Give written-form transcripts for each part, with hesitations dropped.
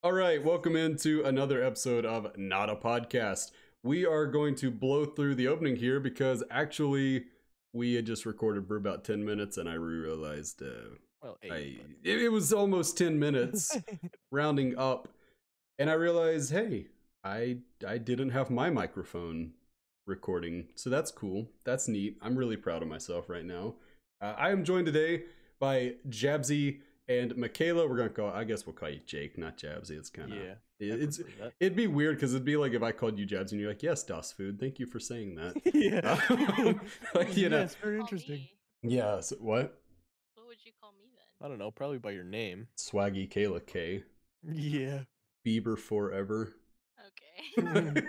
All right, welcome into another episode of Not a Podcast. We are going to blow through the opening here because actually we had just recorded for about 10 minutes and I realized Well, 8, it was almost 10 minutes rounding up, and I realized, hey, I didn't have my microphone recording, so that's cool. That's neat. I'm really proud of myself right now. I am joined today by Jabbsy and Mikayla. We're gonna call, I guess we'll call you Jake, not Jabbsy. It's kind of, yeah. It'd be weird because it'd be like if I called you Jabbsy and you're like, yes, Das Food, thank you for saying that. Yeah. Like, you know, it's very interesting. Yeah. So what? What would you call me then? I don't know, probably by your name. Swaggy Kayla K. Yeah. Bieber forever. Okay.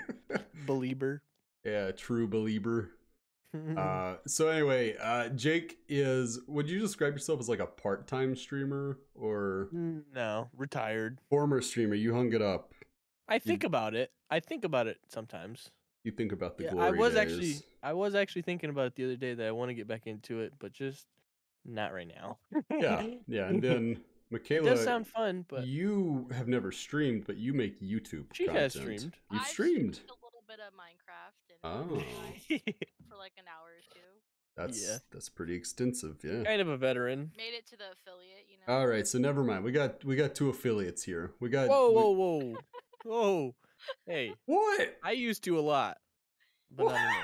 Belieber. Yeah, true believer. So anyway, Jake is, would you describe yourself as like a part-time streamer or No, retired. former streamer? You hung it up. I think about it. I think about it sometimes. You think about the Yeah, glory days. I was actually thinking about it the other day that I want to get back into it, but just not right now. Yeah, and then It Mikayla, does sound fun, but you have never streamed, but you make YouTube she content. has streamed. You've I've streamed. a little bit of Minecraft and Oh. for like an hour or two. That's pretty extensive, yeah. Kind of a veteran. Made it to the affiliate, you know. All right, so never mind. We got two affiliates here. We got Whoa. Hey, What? I used to a lot, but not anymore.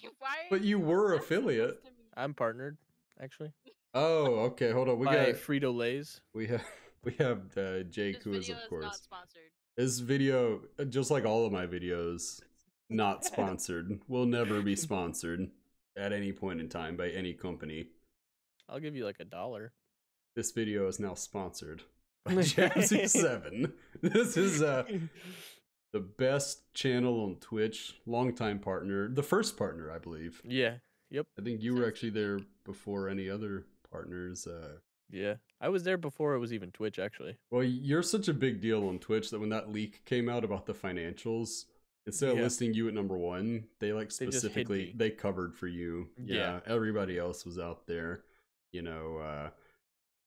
Wait, why? But you were That's affiliate. supposed to mean- I'm partnered, actually. Oh, okay. Hold on. By Frito-Lay's. We have Jake, This who is video of is course. not sponsored. This video, just like all of my videos, not sponsored. Will never be sponsored at any point in time by any company. I'll give you like $1. This video is now sponsored by Jabbsy7. This is the best channel on Twitch, longtime partner, the first partner, I believe. Yeah. Yep. I think you were actually there before any other partners. Yeah. I was there before it was even Twitch, actually. Well, you're such a big deal on Twitch that when that leak came out about the financials, instead of Yeah. listing you at #1, they like They just hid specifically me. they covered for you. Yeah. Everybody else was out there. You know,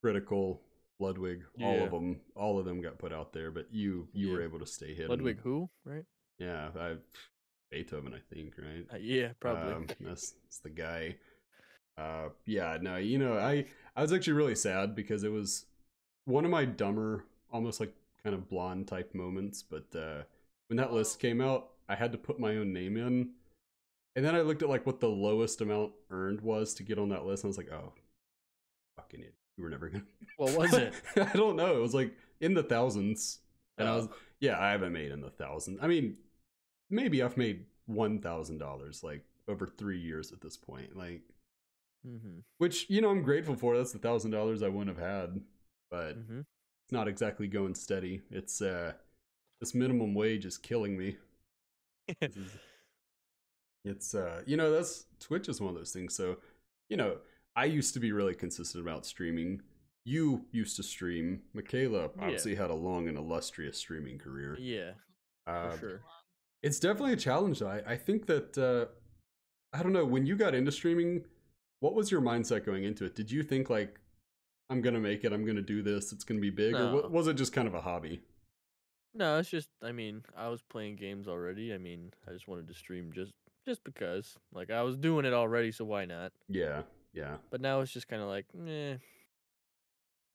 Critical, Ludwig, Yeah. all of them got put out there, but you Yeah. were able to stay hidden. Ludwig who, right? Yeah, Beethoven, I think, right? Yeah, probably. That's the guy. Yeah, no, you know, I was actually really sad because it was one of my dumber, almost like kind of blonde type moments. But when that list came out, I had to put my own name in, and then I looked at like what the lowest amount earned was to get on that list, and I was like, oh, fucking idiot, you were never gonna. What was it? I don't know. It was like in the thousands, and I Oh. was, yeah, I haven't made in the thousands. I mean, maybe I've made $1,000 like over 3 years at this point, like. Mm-hmm. Which, you know, I'm grateful for. That's the $1,000 I wouldn't have had, but Mm-hmm. it's not exactly going steady. It's this minimum wage is killing me. It's you know, that's Twitch is one of those things. So, you know, I used to be really consistent about streaming. You used to stream. Mikayla obviously had a long and illustrious streaming career. Yeah, Uh, for sure. It's definitely a challenge, though. I think that I don't know, when you got into streaming, what was your mindset going into it? Did you think like, I'm gonna make it, I'm gonna do this, it's gonna be big, or No. was it just kind of a hobby? No, it's just, I mean, I was playing games already. I mean, I just wanted to stream just because. Like, I was doing it already, so why not? Yeah. But now it's just kind of like, no.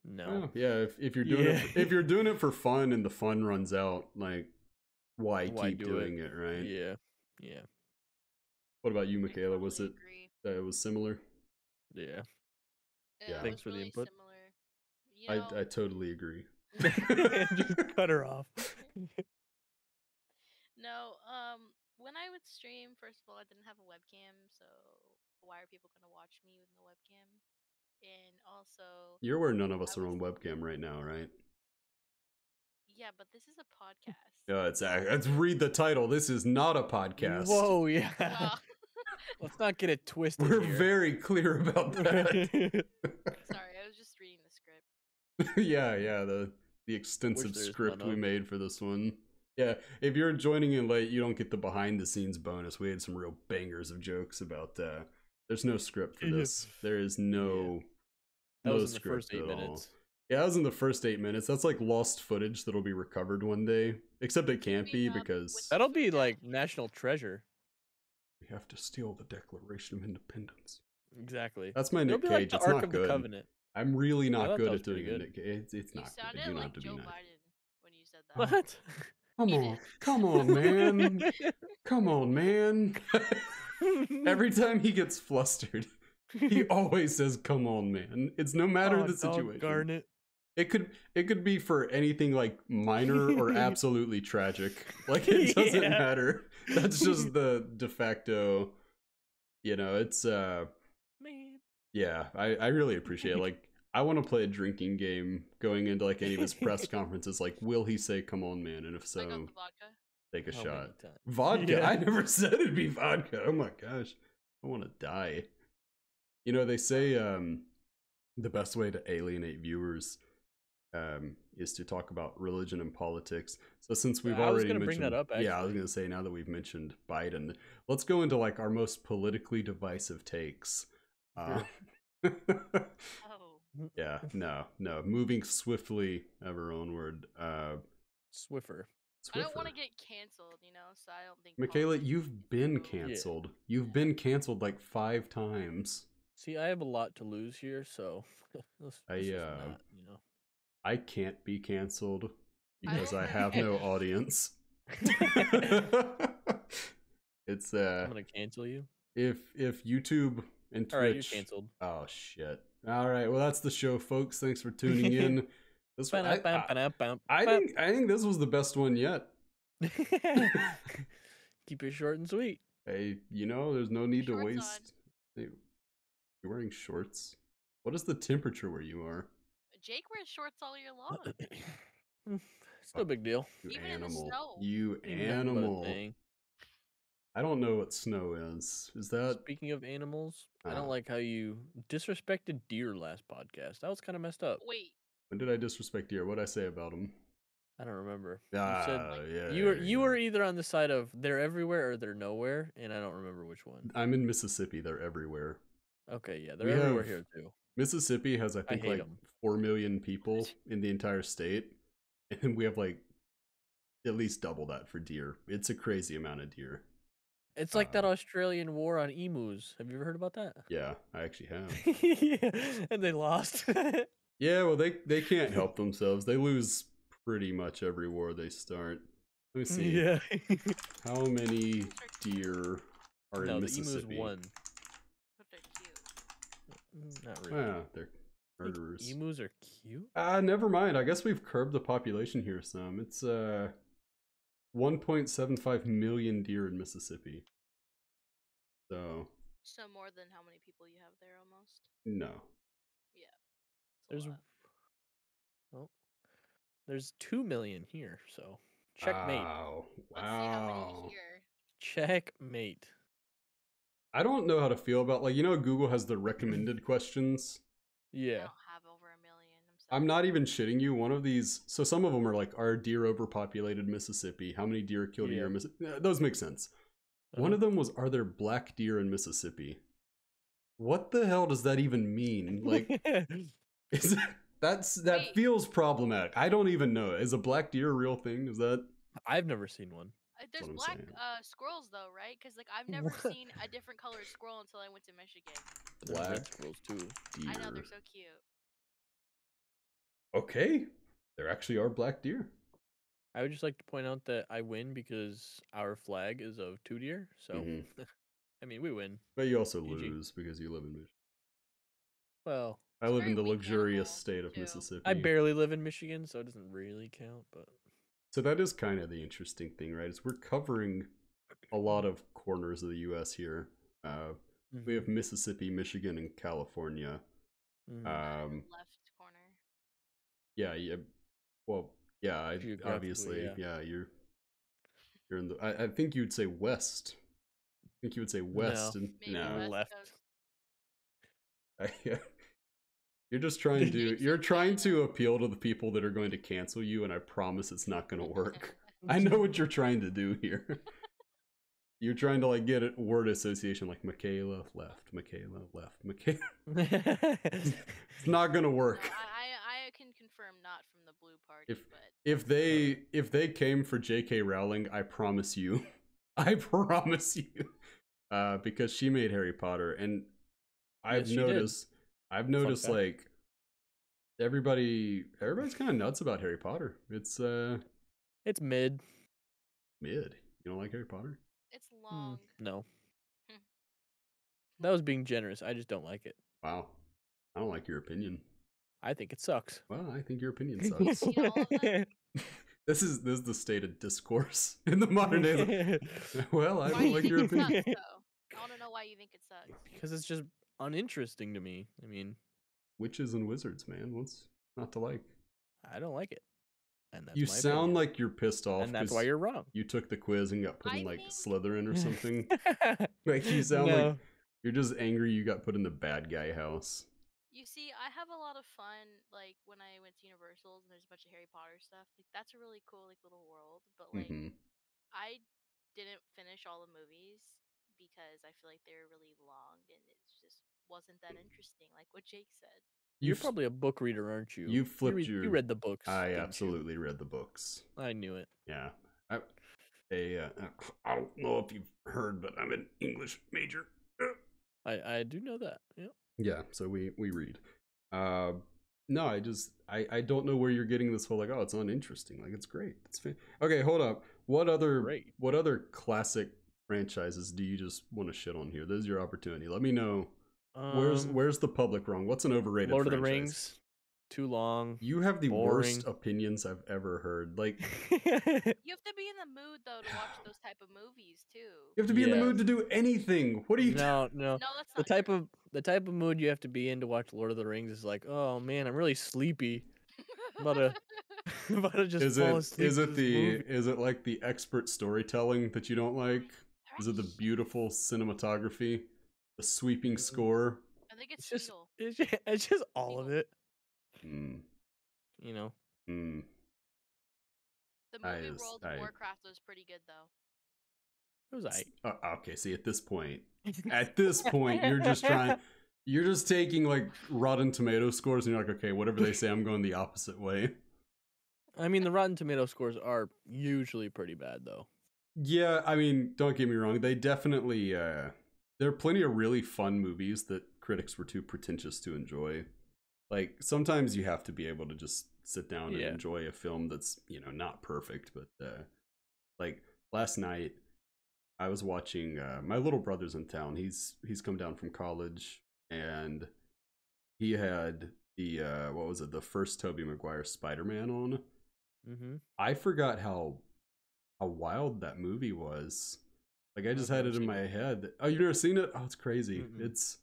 Well, yeah, if you're doing if you're doing it for fun and the fun runs out, like, why keep do doing it, right? Yeah. What about you, I Mikayla? Was totally it agree. that it was similar? Yeah. Yeah. It Thanks was for the really input. Similar. You know, I totally agree. Just cut her off. no, when I would stream, first of all, I didn't have a webcam, so why are people gonna watch me with no webcam? And also, You're where none of us are on webcam right now, right? yeah, but this is a podcast. Yeah, let's read the title. This is not a podcast. Whoa, yeah. Well, Let's not get it twisted. We're here. very clear about that. sorry, I was just reading the script. yeah, the extensive there is script none we of. made for this one. Yeah, if you're joining in late, you don't get the behind the scenes bonus. We had some real bangers of jokes about there's no script for this. There is no That no was in the script first 8 at all. minutes. Yeah, that was in the first 8 minutes. That's like lost footage that'll be recovered one day. Except it can't be Keeping up because with That'll be food like accuracy. national treasure. we have to steal the Declaration of Independence. Exactly. That's my It'll Nick be like Cage. the It's Ark not of the good. Covenant. I'm really I not thought good that at was pretty doing good. Nick Cage. It's You not good. sounded You don't like have to be Joe nice. Biden when you said that. What? Come Eat on. it. Come on, man. Come on, man. Every time he gets flustered, he always says, "Come on, man." It's no matter the situation. Darn it. It could be for anything like minor or absolutely tragic. Like it doesn't Yeah. matter. That's just the de facto. It's Man. yeah. I really appreciate it. Like I want to play a drinking game going into like any of his press conferences. Like, will he say "Come on, man"? And if I got so, the vodka. take a How shot. many times? Vodka. Yeah. I never said it'd be vodka. Oh my gosh. I want to die. They say the best way to alienate viewers is to talk about religion and politics. So since we've I was already gonna bring mentioned that up, yeah, I was actually. gonna say now that we've mentioned Biden, let's go into like our most politically divisive takes. Oh. Yeah, no. Moving swiftly ever onward. Swiffer. I don't want to Swiffer. get canceled, so I don't think. Mikayla, politics you've is been real. canceled. You've been canceled like 5 times. See, I have a lot to lose here, so let's just not, I can't be canceled I because don't I think have you no should. audience. It's I'm gonna cancel you. if YouTube and All right, you're Twitch. canceled. Oh shit. All right, well that's the show, folks. Thanks for tuning in. This one, I think this was the best one yet. Keep it short and sweet. Hey, there's no need to Shorts waste. Hey, you're wearing shorts. What is the temperature where you are? Jake wears shorts all year long. It's no big deal. You Even in the animal. snow. You Ain't nothing but a animal. thing. I don't know what snow is. Is that? Speaking of animals, I Ah. don't like how you disrespected deer last podcast. That was kind of messed up. Wait, When did I disrespect deer? What'd I say about them? I don't remember. You said Yeah. you were either on the side of they're everywhere or they're nowhere, and I don't remember which one. I'm in Mississippi. They're everywhere. Okay, yeah, they're We everywhere have- here too. Mississippi has, I think, hate like 'em. 4 million people in the entire state, and we have like at least double that for deer. It's a crazy amount of deer. It's like that Australian war on emus. Have you ever heard about that? Yeah, I actually have. Yeah, and they lost. Yeah, well, they can't help themselves. They lose pretty much every war they start. Let me see. Yeah. How many deer are No, in the emus Mississippi? won. but they're cute. Not really. Ah, they're murderers. Emus are cute. Never mind. I guess we've curbed the population here some. It's 1.75 million deer in Mississippi. So So more than how many people you have there, almost. no. It's a There's lot. oh, there's 2 million here. So checkmate. Wow. Let's see how Wow. many here. Checkmate. I don't know how to feel about Google has the recommended questions. I Yeah. don't have over 1 million. I'm I'm sorry. not even shitting you. One of these, so some of them are like, are deer overpopulated Mississippi? How many deer killed a year in Mississippi? Those make sense. One of them was, are there black deer in Mississippi? What the hell does that even mean? Like, that Wait. feels problematic. I don't even know. Is a black deer a real thing? Is that? I've never seen one. There's what I'm black saying. Squirrels though, right? Because I've never What? seen a different colored squirrel until I went to Michigan. There's red Black squirrels too. deer. I know they're so cute. Okay, there actually are black deer. I would just like to point out that I win because our flag is of 2 deer. So, Mhm. I mean, we win. But you also GG. lose because you live in Michigan. Well, I It's a live in very the weak luxurious animal, state of too. Mississippi. I barely live in Michigan, so it doesn't really count. But So that is kind of the interesting thing, right? Is we're covering a lot of corners of the U.S. here. We have Mississippi, Michigan, and California. Mhm. Left corner. Yeah. Well, yeah. Geographically, Obviously, yeah. You're in the. I think you'd say west. I think you would say west, and Maybe no. West Left. Coast. Yeah. You're just trying to. Jake's You're in trying Canada. to appeal to the people that are going to cancel you, and I promise it's not going to work. I know what you're trying to do here. You're trying to like get a word association like Mikayla left, Mikayla left, Mikayla. It's not gonna work. I can argue, but if they came for J.K. Rowling, I promise you, I promise you, because she made Harry Potter, and I've noticed fact. like everybody's kind of nuts about Harry Potter. It's mid. mid. You don't like Harry Potter? it's long. No, that was being generous. I just don't like it. Wow, I don't like your opinion. I think it sucks. Well, I think your opinion sucks. Seen all of them? This is the state of discourse in the modern days. Well, I Why don't you like think your it opinion. sucks, though? I want to know why you think it sucks. Because it's just uninteresting to me. I mean, Witches and wizards, man. What's not to like? I don't like it. And that's You my sound opinion. like you're pissed off. And that's 'cause why you're wrong. You took the quiz and got put I in like think- Slytherin or something. Like you sound No. like you're just angry you got put in the bad guy house. You see, I have a lot of fun, like, when I went to Universal's and there's a bunch of Harry Potter stuff. Like, that's a really cool, like, little world. But, like, Mhm. I didn't finish all the movies because I feel like they were really long and it just wasn't that interesting, like what Jake said. You're probably a book reader, aren't you? You flipped You read the books. I didn't you? absolutely read the books. I knew it. Yeah. I don't know if you've heard, but I'm an English major. I do know that. Yeah. Yeah, so we read. No, I don't know where you're getting this whole like, oh, it's uninteresting. Like it's great. Okay, hold up. What other classic franchises do you just want to shit on here? This is your opportunity. Let me know. Where's the public wrong? What's an overrated Lord franchise? of the Rings? Too long. You have the boring. worst opinions I've ever heard. Like You have to be in the mood though to watch those type of movies too. you have to be in the Yes. mood to do anything. What are you No. No, that's The not type true. of mood you have to be in to watch Lord of the Rings is like, oh man, I'm really sleepy. I'm about to just fall asleep. Is to it this movie. is it like the expert storytelling that you don't like? Is it the Right. beautiful cinematography, the sweeping score? I think it's It's just Seal. it's just all of it. Mm, You know. mm. The I movie just- World I- of Warcraft was pretty good though. It was alright. Okay, see, at this point, you're just taking like Rotten Tomato scores, and you're like, okay, whatever they say, I'm going the opposite way. I mean, the Rotten Tomato scores are usually pretty bad though. Yeah, I mean, don't get me wrong. They definitely, there are plenty of really fun movies that critics were too pretentious to enjoy. Like, sometimes you have to be able to just sit down and Yeah. enjoy a film that's, not perfect. But, like, last night, I was watching, my little brother's in town. He's come down from college, and he had the, what was it, the first Tobey Maguire Spider-Man on. Mm-hmm. I forgot how wild that movie was. Like I just I've had never it in seen my it. head. Oh, you've never seen it? Oh, it's crazy. Mm-mm.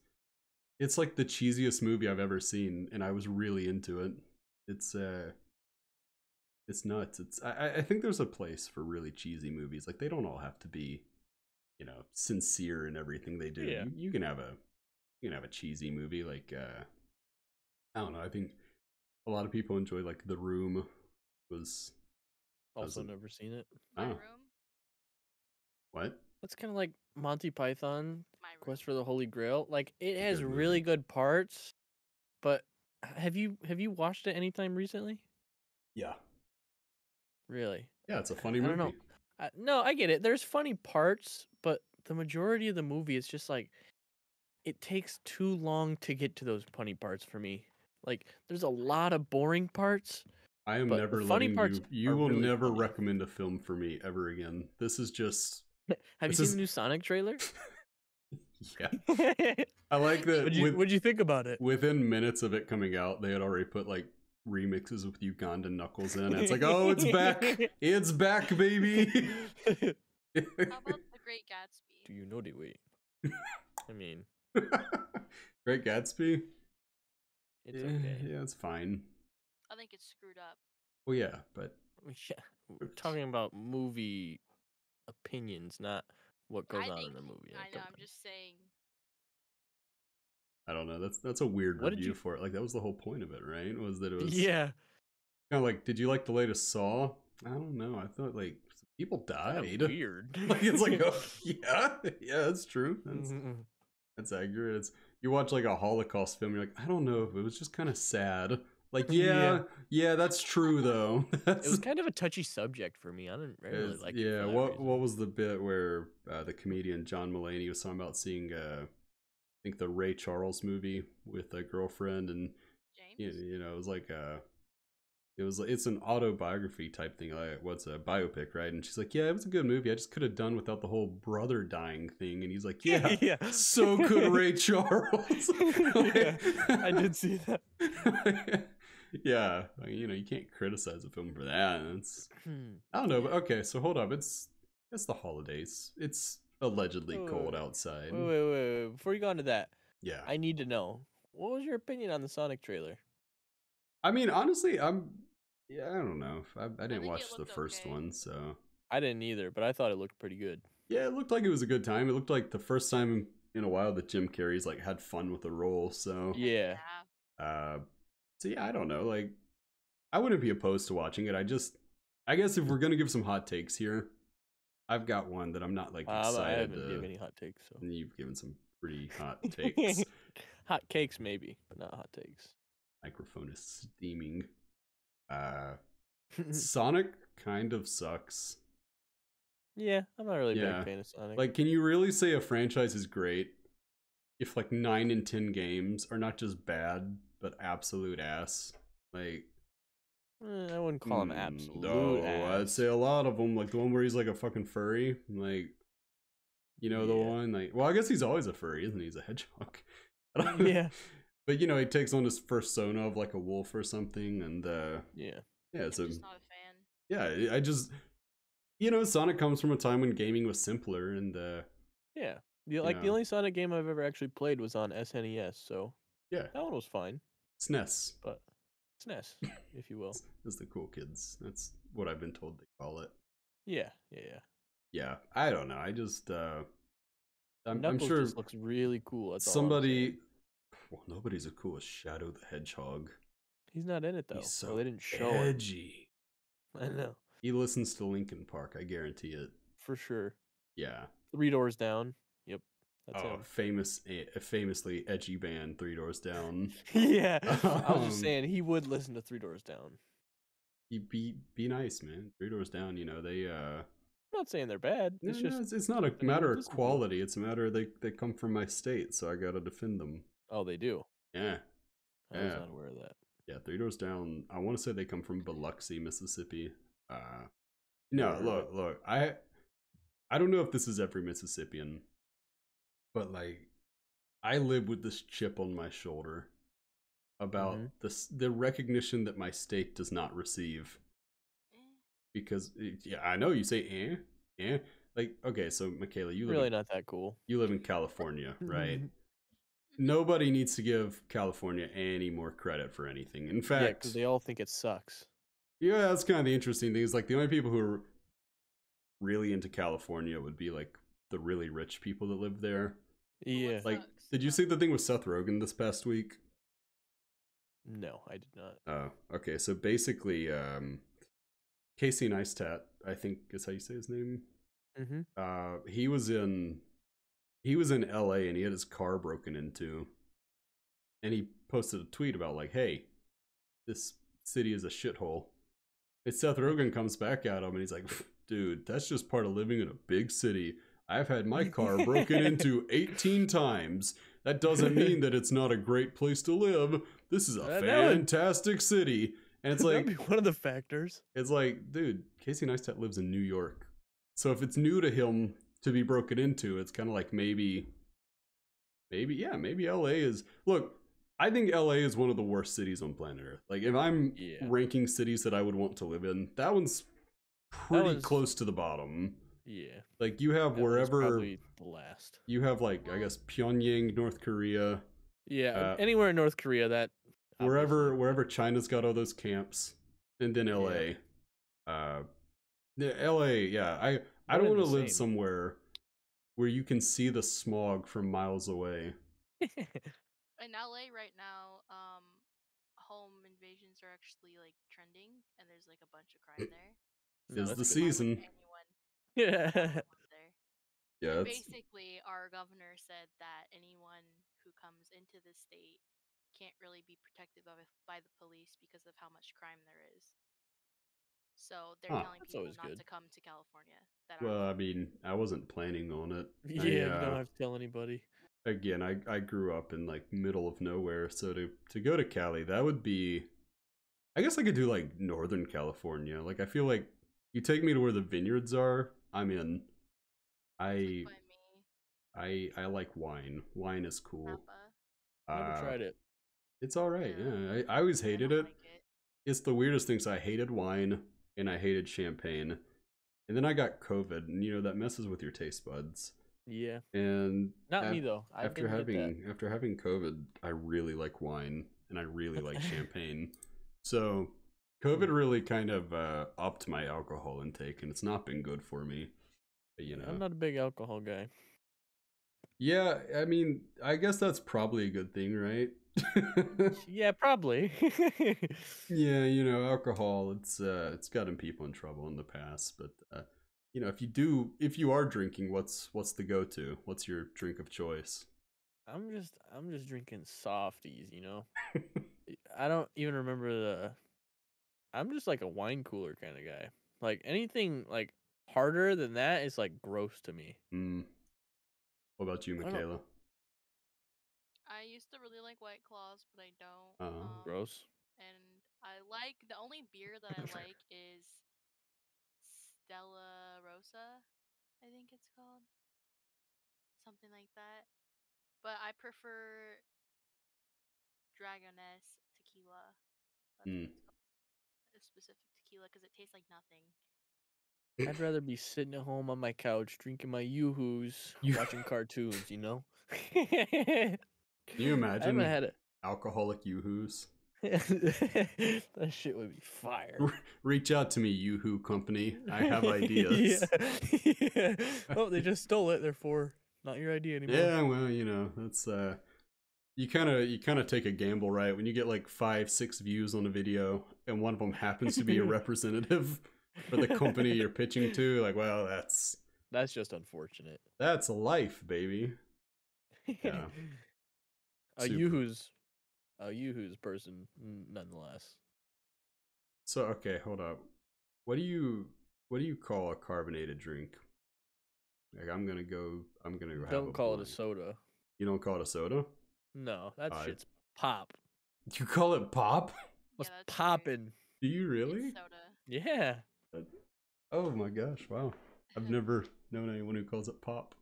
It's like the cheesiest movie I've ever seen, and I was really into it. It's nuts. I think there's a place for really cheesy movies. Like they don't all have to be, sincere in everything they do. Yeah. You can have a cheesy movie like I don't know. I think a lot of people enjoy like The Room was Also doesn't- never seen it. My Oh. room. what? That's kind of like Monty Python, My room. Quest for the Holy Grail. Like it has Good really movie. good parts, but have you watched it anytime recently? Yeah. Really? Yeah, it's a funny I movie. don't know. No, I get it. There's funny parts, but the majority of the movie is just like it takes too long to get to those funny parts for me. Like there's a lot of boring parts. I am But never the funny letting parts you are will really never funny. recommend a film for me ever again. This is just Have you This seen is- the new Sonic trailer? yeah. I like that What'd you think about it? within minutes of it coming out, they had already put like remixes with Ugandan Knuckles in. It's like, oh, it's back. It's back, baby. How about The Great Gatsby? Do you know the way? I mean, Great Gatsby? it's yeah, okay. yeah, it's fine. I think it's screwed up. Well, yeah, but Yeah, we're talking about movie opinions, not what goes I on think, in the movie. I know. Come I'm on. just saying. I don't know. That's a weird What did review you- for it. Like that was the whole point of it, right? Was that it was Yeah, kind of like, did you like the latest Saw? I don't know. I thought like people kinda died. weird. Like it's like, oh, yeah, that's true. That's accurate. You watch like a Holocaust film, you're like, I don't know, it was just kind of sad. Like, Yeah. yeah, that's true though. It was kind of a touchy subject for me. I didn't really like it for that what reason. was the bit where the comedian John Mulaney was talking about seeing I think the Ray Charles movie with a girlfriend, and James? it was like it's an autobiography type thing, like what's a biopic, right? And she's like, yeah, it was a good movie, I just could have done without the whole brother dying thing. And he's like, yeah, Yeah. so could Ray Charles. Yeah, I did see that. Yeah, like, you can't criticize a film for that. I don't know, but okay, so hold up, it's the holidays, it's allegedly cold outside. Wait. Before you go into that, Yeah, I need to know, what was your opinion on the Sonic trailer? I mean, honestly, I don't know. I didn't think it watch the looked first okay. one, so I didn't either, but I thought it looked pretty good. yeah, it looked like it was a good time. It looked like the first time in a while that Jim Carrey's like had fun with the role. So Yeah. so yeah, I don't know. Like, I wouldn't be opposed to watching it. I guess if we're gonna give some hot takes here, I've got one that I'm not like excited. I haven't given any hot takes, so You've given some pretty hot takes. hot cakes maybe, but not hot takes. Microphone is steaming. Sonic kind of sucks. Yeah, I'm not really a big fan of Sonic. Like, can you really say a franchise is great if like 9 in 10 games are not just bad but absolute ass? Like, I wouldn't call him absolute no, ass. I'd say a lot of them, like the one where he's like a fucking furry, like, the one, like, well, I guess he's always a furry, isn't he? He's a hedgehog. Yeah. But he takes on his persona of like a wolf or something, and yeah, so I'm just not a fan. yeah, I just Sonic comes from a time when gaming was simpler, and yeah. The only Sonic game I've ever actually played was on SNES, so yeah, that one was fine. SNES, but SNES, if you will. It's the cool kids. That's what I've been told they call it. Yeah. Yeah, I don't know. I just I'm sure just looks really cool. That's somebody. Well, nobody's as cool as Shadow the Hedgehog. He's not in it though. He's so they didn't show edgy. him. I know. He listens to Linkin Park. I guarantee it. For sure. Yeah. 3 Doors Down. Yep. That's him. Famously edgy band, 3 Doors Down. Yeah. I was just saying he would listen to 3 Doors Down. He be nice, man. 3 Doors Down. They I'm not saying they're bad. It's not a matter of quality. It's a matter of they come from my state, so I gotta defend them. Oh, they do? Yeah. I was not aware of that. Yeah, 3 Doors Down. I want to say they come from Biloxi, Mississippi. No, look. I don't know if this is every Mississippian, but like, I live with this chip on my shoulder about the recognition that my state does not receive. Because I know you say like, okay, so Mikayla, you live really not that cool. You live in California, right? Nobody needs to give California any more credit for anything. In fact, because they all think it sucks. Yeah, that's kind of the interesting thing. Is like the only people who are really into California would be like the really rich people that live there. Yeah. Like, did you see the thing with Seth Rogen this past week? No, I did not. Oh, okay. So basically, Casey Neistat, I think is how you say his name. He was in LA and he had his car broken into, and he posted a tweet about like, hey, this city is a shithole. And Seth Rogen comes back at him and he's like, dude, that's just part of living in a big city. I've had my car broken into 18 times. That doesn't mean that it's not a great place to live. This is a fantastic city. And it's like, that'd be one of the factors. It's like, dude, Casey Neistat lives in New York. So if it's new to him to be broken into, it's kind of like maybe LA is. Look, I think LA is one of the worst cities on planet Earth. Like, if I'm ranking cities that I would want to live in, that one's pretty close to the bottom. Yeah. Like, you have wherever. Probably the last. You have, like, I guess, Pyongyang, North Korea. Yeah, anywhere in North Korea that. Wherever China's got all those camps. And then LA. LA, yeah. I don't want to live somewhere where you can see the smog from miles away. In LA right now, home invasions are actually like trending, and there's like a bunch of crime there. It's the season. Yeah. Yeah. Basically, our governor said that anyone who comes into the state can't really be protected by the police because of how much crime there is. So they're Huh. telling That's people always not good. to come to California that aren't Well, I from mean, I wasn't planning on it. Yeah, you don't have to tell anybody. Again, I grew up in like middle of nowhere, so to go to Cali, that would be. I guess I could do like Northern California. Like I feel like you take me to where the vineyards are, I'm in. It's I like by me. I like wine. Wine is cool. Napa. Never tried it. It's all right. Yeah. Yeah, I always I hated don't it. like it. It's the weirdest thing. So I hated wine and I hated champagne, and then I got COVID, and you know that messes with your taste buds. Yeah. And Not me though. I after didn't get that. after having COVID, I really like wine and I really like champagne. So COVID really kind of upped my alcohol intake, and it's not been good for me. But, you know, I'm not a big alcohol guy. yeah, I mean, I guess that's probably a good thing, right? Yeah, probably. Yeah, you know, alcohol, it's gotten people in trouble in the past, but you know, if you are drinking, what's the go-to? What's your drink of choice? I'm just drinking softies, you know. I don't even remember I'm just like a wine cooler kind of guy. Like anything like harder than that is like gross to me. What about you, I don't know. Mikayla? I used to really like White Claws, but I don't. Gross. And I like the only beer that I like is Stella Rosa, I think it's called. Something like that. But I prefer Dragoness tequila. That's what Mm. it's called. A specific tequila because it tastes like nothing. I'd rather be sitting at home on my couch drinking my yoo-hoos, watching cartoons, you know? Can you I haven't imagine had it. alcoholic yoo-hoos? That shit would be fire. Reach out to me, yoo-hoo company. I have ideas. Yeah. Oh, they just stole it. Therefore, not your idea anymore. Yeah, well, you know, that's you kind of take a gamble, right? When you get like 5-6 views on a video and one of them happens to be a representative for the company you're pitching to, like, well, that's just unfortunate. That's life, baby. Yeah. A Yoo-hoo's person, nonetheless. So okay, hold up. What do you call a carbonated drink? Like I'm gonna go have Don't call it a blunt. soda. You don't call it a soda? No, that shit's pop. You call it pop? What's Yeah, that's poppin'? Do you really? It's soda. Yeah. Oh my gosh! Wow, I've never known anyone who calls it pop.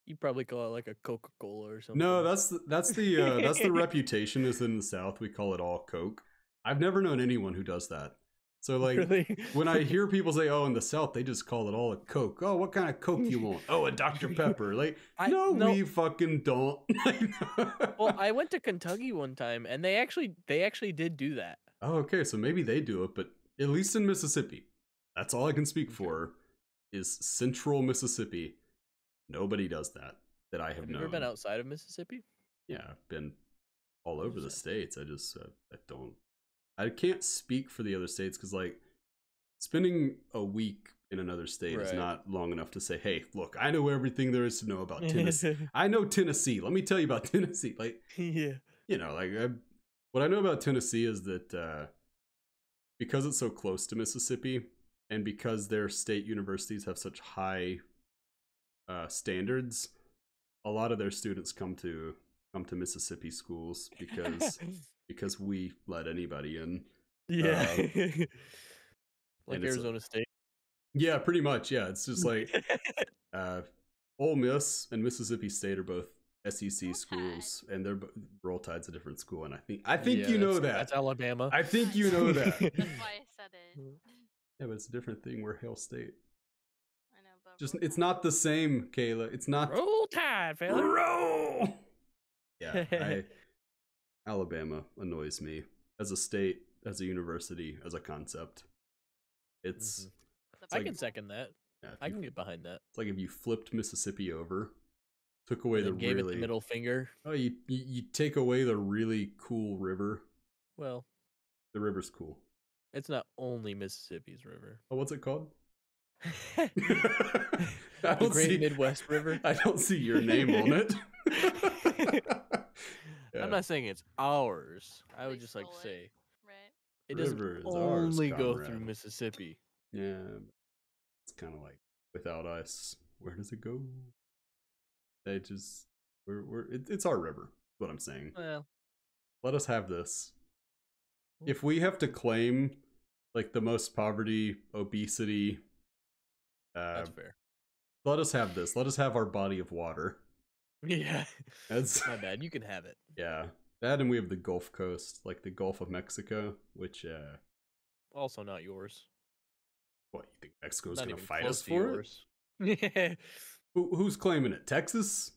You probably call it like a Coca-Cola or something. No, that's the reputation is in the South. We call it all Coke. I've never known anyone who does that. So like really? when I hear people say, "Oh, in the South they just call it all a Coke." Oh, what kind of Coke you want? Oh, a Dr. Pepper. Like no, we fucking don't. Well, I went to Kentucky one time, and they actually did do that. Oh, okay, so maybe they do it, but at least in Mississippi, that's all I can speak for. Is Central Mississippi. Nobody does that I have known. You ever been outside of Mississippi? Yeah, I've been all over the states. I just I can't speak for the other states because like spending a week in another state is not long enough to say, hey, look, I know everything there is to know about Tennessee. I know Tennessee. Let me tell you about Tennessee. Like, yeah, you know, like what I know about Tennessee is that because it's so close to Mississippi and because their state universities have such high standards, a lot of their students come to Mississippi schools because we let anybody in. Yeah. Like Arizona State. Yeah, pretty much. Yeah, it's just like Ole Miss and Mississippi State are both SEC schools, and they're Roll Tide's a different school, and I think you know that. That's Alabama. I think you know that. That's why I said it. Yeah, but it's a different thing. We're Hail State. I know, but Just it's not the same, Kayla. It's not Roll Tide, fella. Roll. Yeah, Alabama annoys me as a state, as a university, as a concept. It's I can second that. Yeah, I can get behind that. It's like if you flipped Mississippi over, took away the gave it the middle finger. Oh, you take away the really cool river. Well, the river's cool. It's not only Mississippi's river. Oh, what's it called? The Great Midwest River. I don't see your name on it. Yeah. I'm not saying it's ours. I would They just like to stole it, say right? it doesn't River is ours, only go through comrade. Mississippi. Yeah, it's kind of like without us, where does it go? They just it's our river. Is what I'm saying. Well, Let us have this. If we have to claim like the most poverty, obesity, that's fair. let us have this. Let us have our body of water. Yeah, That's my bad. You can have it. yeah. That and we have the Gulf Coast, like the Gulf of Mexico, which Also not yours. what you think Mexico's Not gonna even fight close us to for yours. Yeah. Who's claiming it? Texas?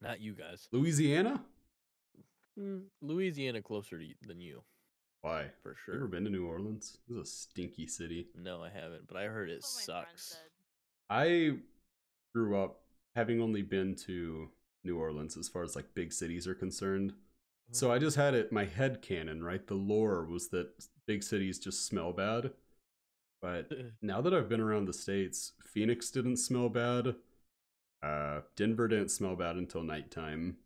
Not you guys. Louisiana? Louisiana closer to than you, Why? for You ever sure. been to New Orleans? This is a stinky city. No, I haven't, but I heard it That's what my friend sucks. said. I grew up having only been to New Orleans as far as like big cities are concerned. So I just had it, my head canon, right? The lore was that big cities just smell bad. But now that I've been around the States, Phoenix didn't smell bad. Denver didn't smell bad until nighttime,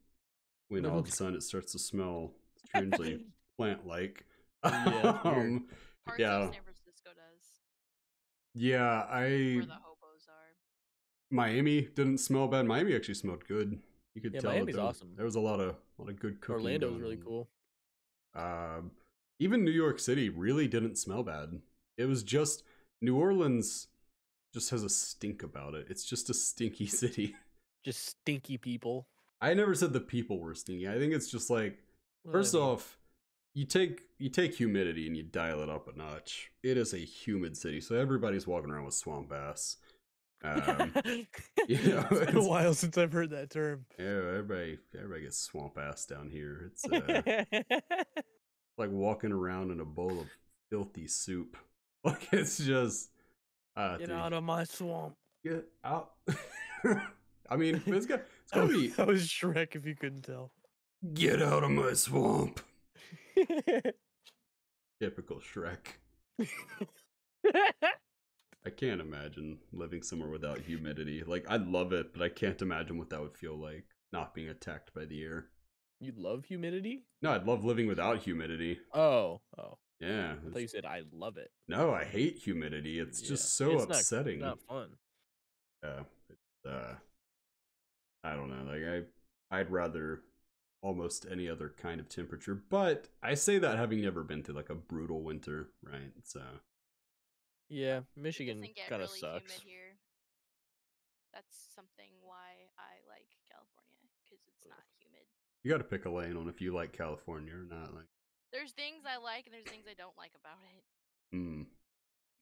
when all of a sudden it starts to smell strangely plant-like. Yeah, weird. Parts Yeah. of San Francisco does, Yeah, where the hobos are. Miami didn't smell bad. Miami actually smelled good. You could Yeah, tell Miami's that awesome. there was a lot of good cooking. Orlando's going really on. cool. Even New York City really didn't smell bad. It was just New Orleans just has a stink about it. It's just a stinky city. Just stinky people. I never said the people were stinky. I think it's just like, first off, you take humidity and you dial it up a notch. It is a humid city, so everybody's walking around with swamp ass. It's been a while since I've heard that term. Yeah, everybody gets swamp ass down here. It's like walking around in a bowl of filthy soup. Like it's just Get out of my swamp. Get out. I mean, it's gotta be. That was Shrek, if you couldn't tell. Get out of my swamp. Typical Shrek. I can't imagine living somewhere without humidity. Like, I love it, but I can't imagine what that would feel like, not being attacked by the air. You love humidity? No, I'd love living without humidity. Oh. Yeah. I thought you said I love it. No, I hate humidity. It's just so upsetting. Not fun. Yeah. I don't know. Like, I'd rather almost any other kind of temperature, but I say that having never been through like a brutal winter, right? So yeah, Michigan kind of really sucks. Humid here. That's something why I like California, because it's not humid. You got to pick a lane on if you like California or not. Like, there's things I like and there's things I don't like about it.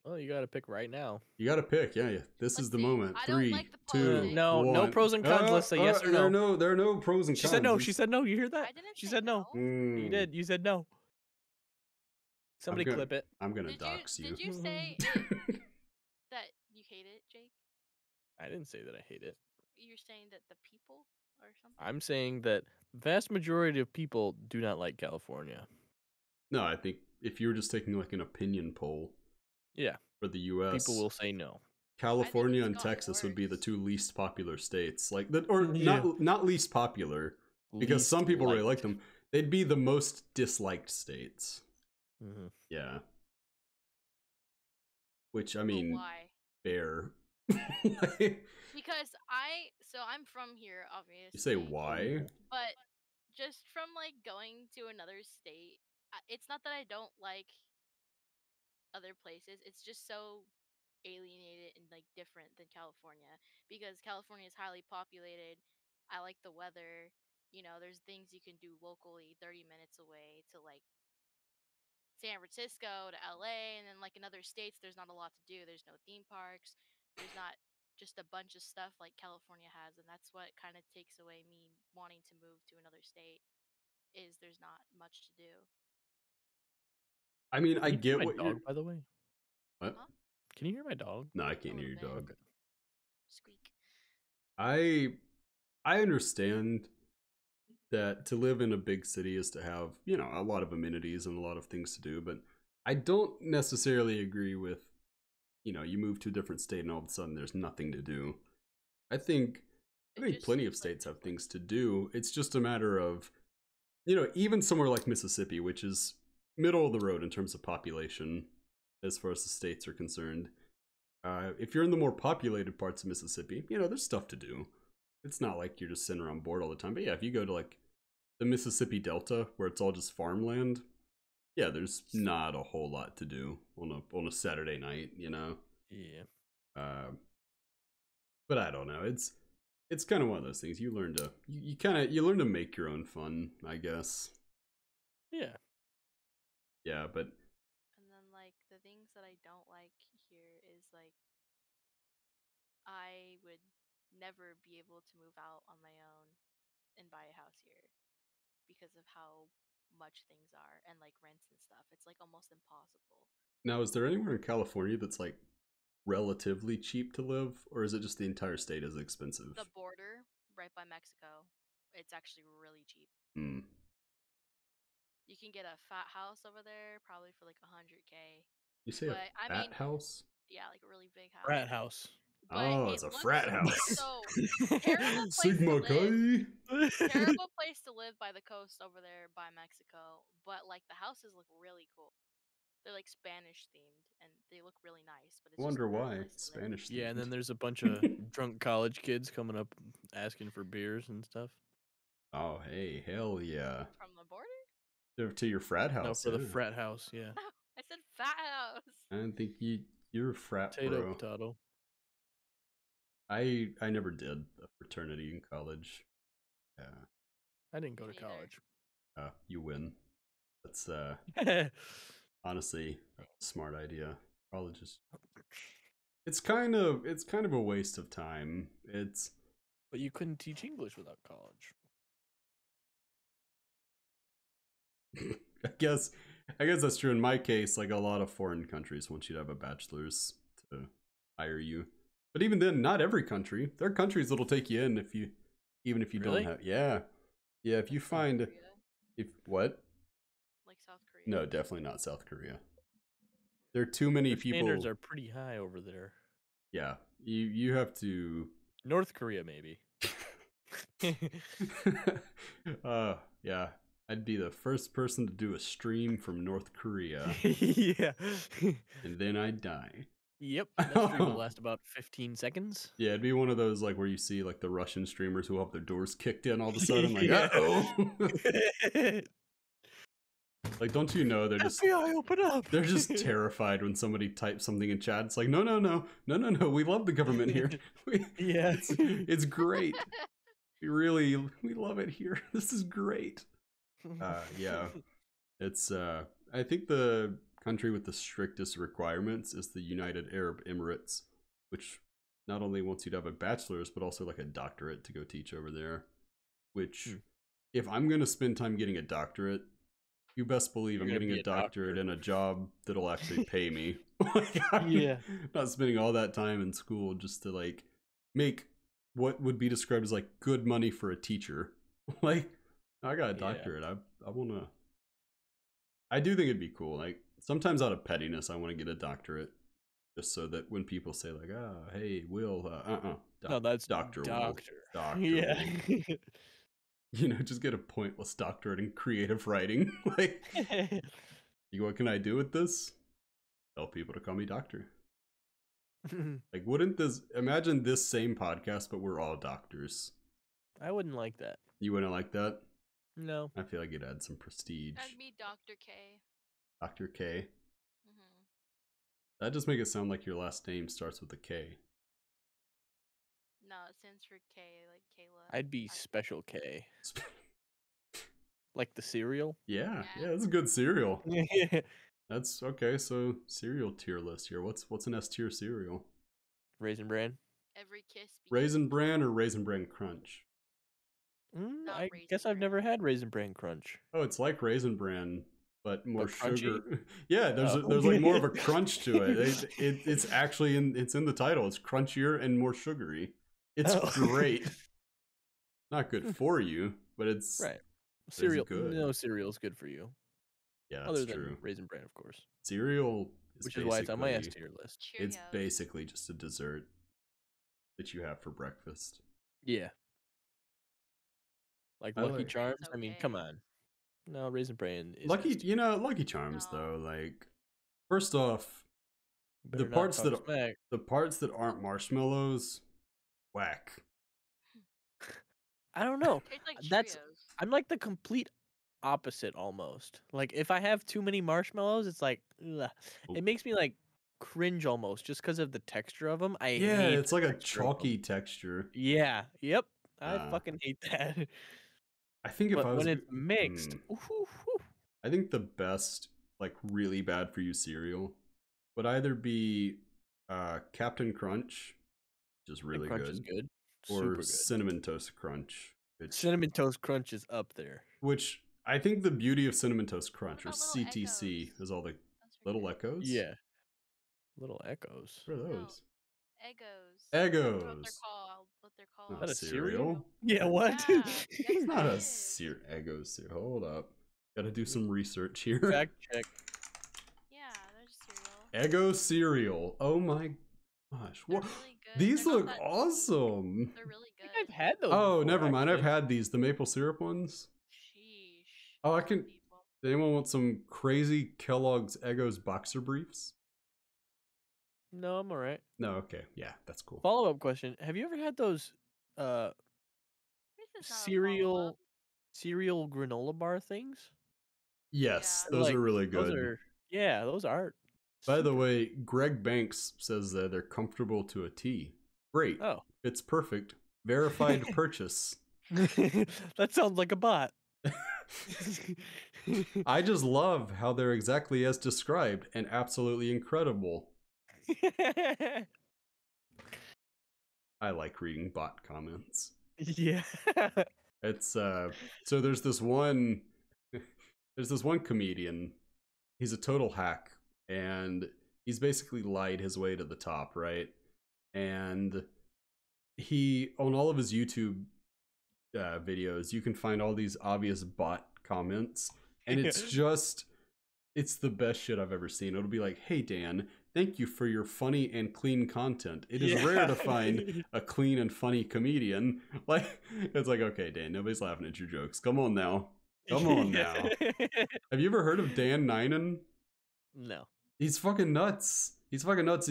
Well, you got to pick right now. You got to pick. Yeah. This is the moment. I 3, don't like the 2, no, 1. no pros and cons. Let's say yes or no. There are no pros and cons. She said no. She said no. You hear that? I didn't she say said no. You did. You said no. Somebody clip it. I'm gonna dox you. Did you say that you hate it, Jake? I didn't say that I hate it. You're saying that the people or something? I'm saying that vast majority of people do not like California. No, I think if you were just taking like an opinion poll, yeah, for the U.S., people will say no. California and Texas would be the 2 least popular states, like that, or not least popular, because some people really like them. They'd be the most disliked states. Yeah. Which, I mean, why? Fair. Because I'm from here, obviously. You say why? But just from like going to another state, it's not that I don't like other places. It's just so alienated and like different than California, because California is highly populated. I like the weather. You know, there's things you can do locally 30 minutes away to like San Francisco to LA, and then like in other states there's not a lot to do. There's no theme parks. There's not just a bunch of stuff like California has, and that's what kind of takes away me wanting to move to another state, is there's not much to do. I mean, I get what dog, by the way. What? Huh? Can you hear my dog? No, I can't hear your dog. Okay. Squeak. I understand that to live in a big city is to have, you know, a lot of amenities and a lot of things to do, but I don't necessarily agree with, you know, you move to a different state and all of a sudden there's nothing to do. I think plenty of states have things to do. It's just a matter of you know, even somewhere like Mississippi, which is middle of the road in terms of population, as far as the states are concerned. If you're in the more populated parts of Mississippi, you know, there's stuff to do. It's not like you're just sitting around bored all the time. But yeah, if you go to like the Mississippi Delta, where it's all just farmland, yeah, there's not a whole lot to do on a Saturday night, you know. Yeah. But I don't know. It's kind of one of those things. You learn to you learn to make your own fun, I guess. Yeah. Yeah, but And then like the things that I don't like here is like I would never be able to move out on my own and buy a house here because of how much things are and like rents and stuff. It's like almost impossible. now is there anywhere in California that's like relatively cheap to live, or is it just the entire state is expensive? The border right by Mexico, it's actually really cheap. Hmm. You can get a fat house over there probably for like 100K. You say But a I frat mean, house? yeah, like a really big house. Frat house. But Oh, it it's a looks frat house. so terrible place Sigma to live. Chi. Terrible place to live by the coast over there by Mexico. But like the houses look really cool. They're like Spanish themed and they look really nice. But it's Wonder just a bad why place to live. Spanish. Yeah, and then themed. there's a bunch of drunk college kids coming up asking for beers and stuff. Oh, hey, hell yeah! From the border? To your frat house. No, for the yeah. frat house, yeah. No, I said fat house. I don't think you're a frat Potato, bro. potato. I never did a fraternity in college. Yeah. I didn't go Me to neither. college. You win. That's honestly a smart idea. College is it's kind of a waste of time. It's But you couldn't teach English without college. I guess that's true in my case. Like a lot of foreign countries want you to have a bachelor's to hire you. But even then, not every country. There are countries that'll take you in even if you Really? don't have. Yeah, if you find Korea? if what? Like South Korea? No, definitely not South Korea. There are too many Their people. standards are pretty high over there. Yeah, you have to. North Korea, maybe. Yeah, I'd be the first person to do a stream from North Korea, Yeah. and then I'd die. Yep. That stream will last about 15 seconds. Yeah, it'd be one of those like where you see like the Russian streamers who have their doors kicked in all of a sudden, like, Yeah. uh-oh. Like, don't you know they're just FBI, open up. they're just terrified when somebody types something in chat. It's like, no, we love the government here. Yeah. It's great. We love it here. This is great. Yeah, it's I think the country with the strictest requirements is the United Arab Emirates, which not only wants you to have a bachelor's but also like a doctorate to go teach over there. Which, if I'm gonna spend time getting a doctorate, you best believe You're I'm gonna getting be a a doctor. doctorate in a job that'll actually pay me. Like, I'm Yeah. not spending all that time in school just to like make what would be described as like good money for a teacher. Like, I got a Yeah. doctorate. I wanna. I do think it'd be cool. Like sometimes out of pettiness, I want to get a doctorate, just so that when people say like, "Ah, hey, Will," No, that's Doctor Will, doctor. Doctor Yeah. Will. You know, just get a pointless doctorate in creative writing. Like, what can I do with this? Tell people to call me doctor. Like, wouldn't this imagine this same podcast, but we're all doctors? I wouldn't like that. You wouldn't like that? No. I feel like it'd add some prestige. That'd be Dr. K. Dr. K. Mm-hmm. That just make it sound like your last name starts with a K. No, it stands for K, like Kayla. I'd be Special K. Like the cereal? Yeah, Yeah. that's a good cereal. That's okay. So cereal tier list here. What's an S tier cereal? Raisin Bran? Every kiss. Raisin Bran or Raisin Bran Crunch? Not I Raisin guess I've Bran. never had Raisin Bran Crunch. Oh, it's like Raisin Bran, but more But crunchy? sugar. Yeah, there's Oh. there's like more of a crunch to it. It's actually it's in the title. It's crunchier and more sugary. It's Oh. great. Not good for you, but it's Right. Cereal. good. No cereal's good for you. Yeah, that's Other true. than Raisin Bran, of course. Cereal is Which is why it's on my S basically- tier list. It's Cheerios. basically just a dessert that you have for breakfast. Yeah. Like I Lucky like- Charms. It's I mean, okay. come on. No, Raisin Bran is Lucky, nasty. Lucky Charms No. though. Like, first off, Better the not parts talk smack. aren't marshmallows, whack. I don't know. Tastes like That's Cheerios. I'm like the complete opposite almost. Like if I have too many marshmallows, it's like ugh. It makes me like cringe almost just because of the texture of them. I Yeah, hate it's the like a texture of 'em. chalky texture. Yeah. Yep. I Uh, fucking hate that. I think if But I was, when it's mixed, ooh, I think the best, like, really bad for you cereal would either be Captain Crunch, which is really Crunch good, is good. or Super good. Cinnamon Toast Crunch, Cinnamon Toast Crunch is up there. which I think the beauty of Cinnamon Toast Crunch, or What about Little CTC, Eggos? is all the Those are little good. echoes. Yeah. Little Echoes. What are No, those? Eggos. That's what they're Eggos. called. What they're Not Is that a called. cereal? Yeah, what? Yeah, It's yes, not it a is. Eggos cereal. Hold up. Gotta do some research here. Fact check. Yeah, they're cereal. Eggo cereal. Oh my gosh. They're What? really good. These They're not look that- awesome. They're really I think I've good. had those. Oh, before, never mind. I've actually. had these, the maple syrup ones. Sheesh. Oh, I Some can. people. Does anyone want some crazy Kellogg's Eggos boxer briefs? No, I'm alright. No, okay. Yeah, that's cool. Follow up question: have you ever had those This is not a cereal granola bar things? Yes, Yeah. those Like, are really good. Those are. By the super way, Greg Banks says that they're comfortable to a T. Great. good. Oh, It's perfect. Verified purchase. that sounds like a bot. I just love how they're exactly as described and absolutely incredible. I like reading bot comments. Yeah. It's so there's this one comedian. He's a total hack and he's basically lied his way to the top, right? And he, on all of his YouTube videos, you can find all these obvious bot comments, and it's just, it's the best shit I've ever seen. It'll be like, "Hey Dan, thank you for your funny and clean content. It is rare to find a clean and funny comedian." Like, it's like, okay, Dan, nobody's laughing at your jokes. Come on now. Come on now. Have you ever heard of Dan Nyon? No. He's fucking nuts. He's fucking nuts.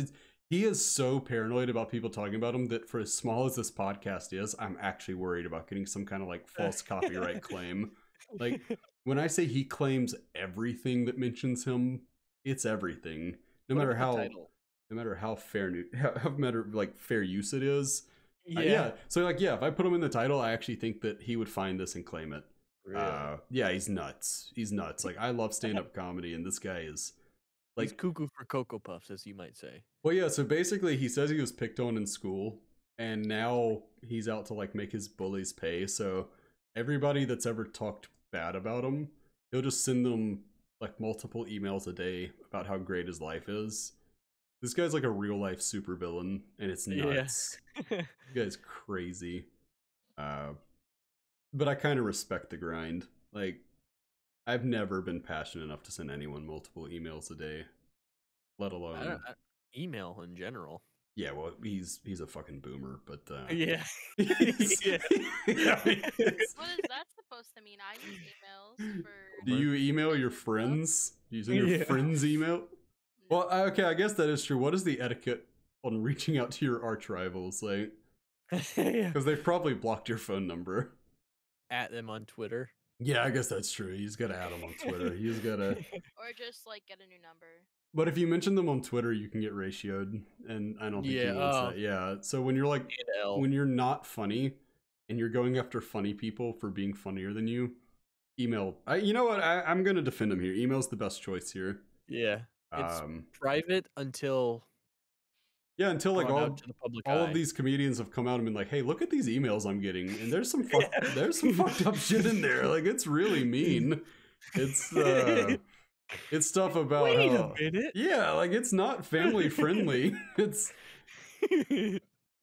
He is so paranoid about people talking about him that for as small as this podcast is, I'm actually worried about getting some kind of like false copyright claim. Like, when I say he claims everything that mentions him, it's everything. No matter how fair fair use it is. Yeah. So like, yeah, if I put him in the title, I actually think that he would find this and claim it. Really? Yeah, he's nuts. He's nuts. Like, I love stand-up comedy, and this guy is like, he's cuckoo for Cocoa Puffs, as you might say. well, yeah, so basically he says he was picked on in school, and now he's out to like make his bullies pay. So everybody that's ever talked bad about him, he'll just send them like multiple emails a day about how great his life is. This guy's like a real life supervillain, and it's nuts. Yeah. This guy's crazy. But I kind of respect the grind. Like, I've never been passionate enough to send anyone multiple emails a day, let alone email in general. Yeah, well, he's a fucking boomer, but Yeah. What is that supposed to mean? I use emails for. Do you email your friends? Do you send your friends email? Well, okay, I guess that is true. What is the etiquette on reaching out to your arch rivals? Like, because they've probably blocked your phone number. At them on Twitter. Yeah, I guess that's true. He's got to add them on Twitter. He's got to. Or just like get a new number. But if you mention them on Twitter, you can get ratioed, and I don't think he wants that. Yeah. So when you're like, when you're not funny, and you're going after funny people for being funnier than you, email. You know what? I'm gonna defend him here. Email's the best choice here. Yeah. It's private until. Yeah, until like all eye. of these comedians have come out and been like, "Hey, look at these emails I'm getting," and there's some fucked up shit in there. Like, it's really mean. It's stuff about Wait a minute. Yeah, like, it's not family friendly. It's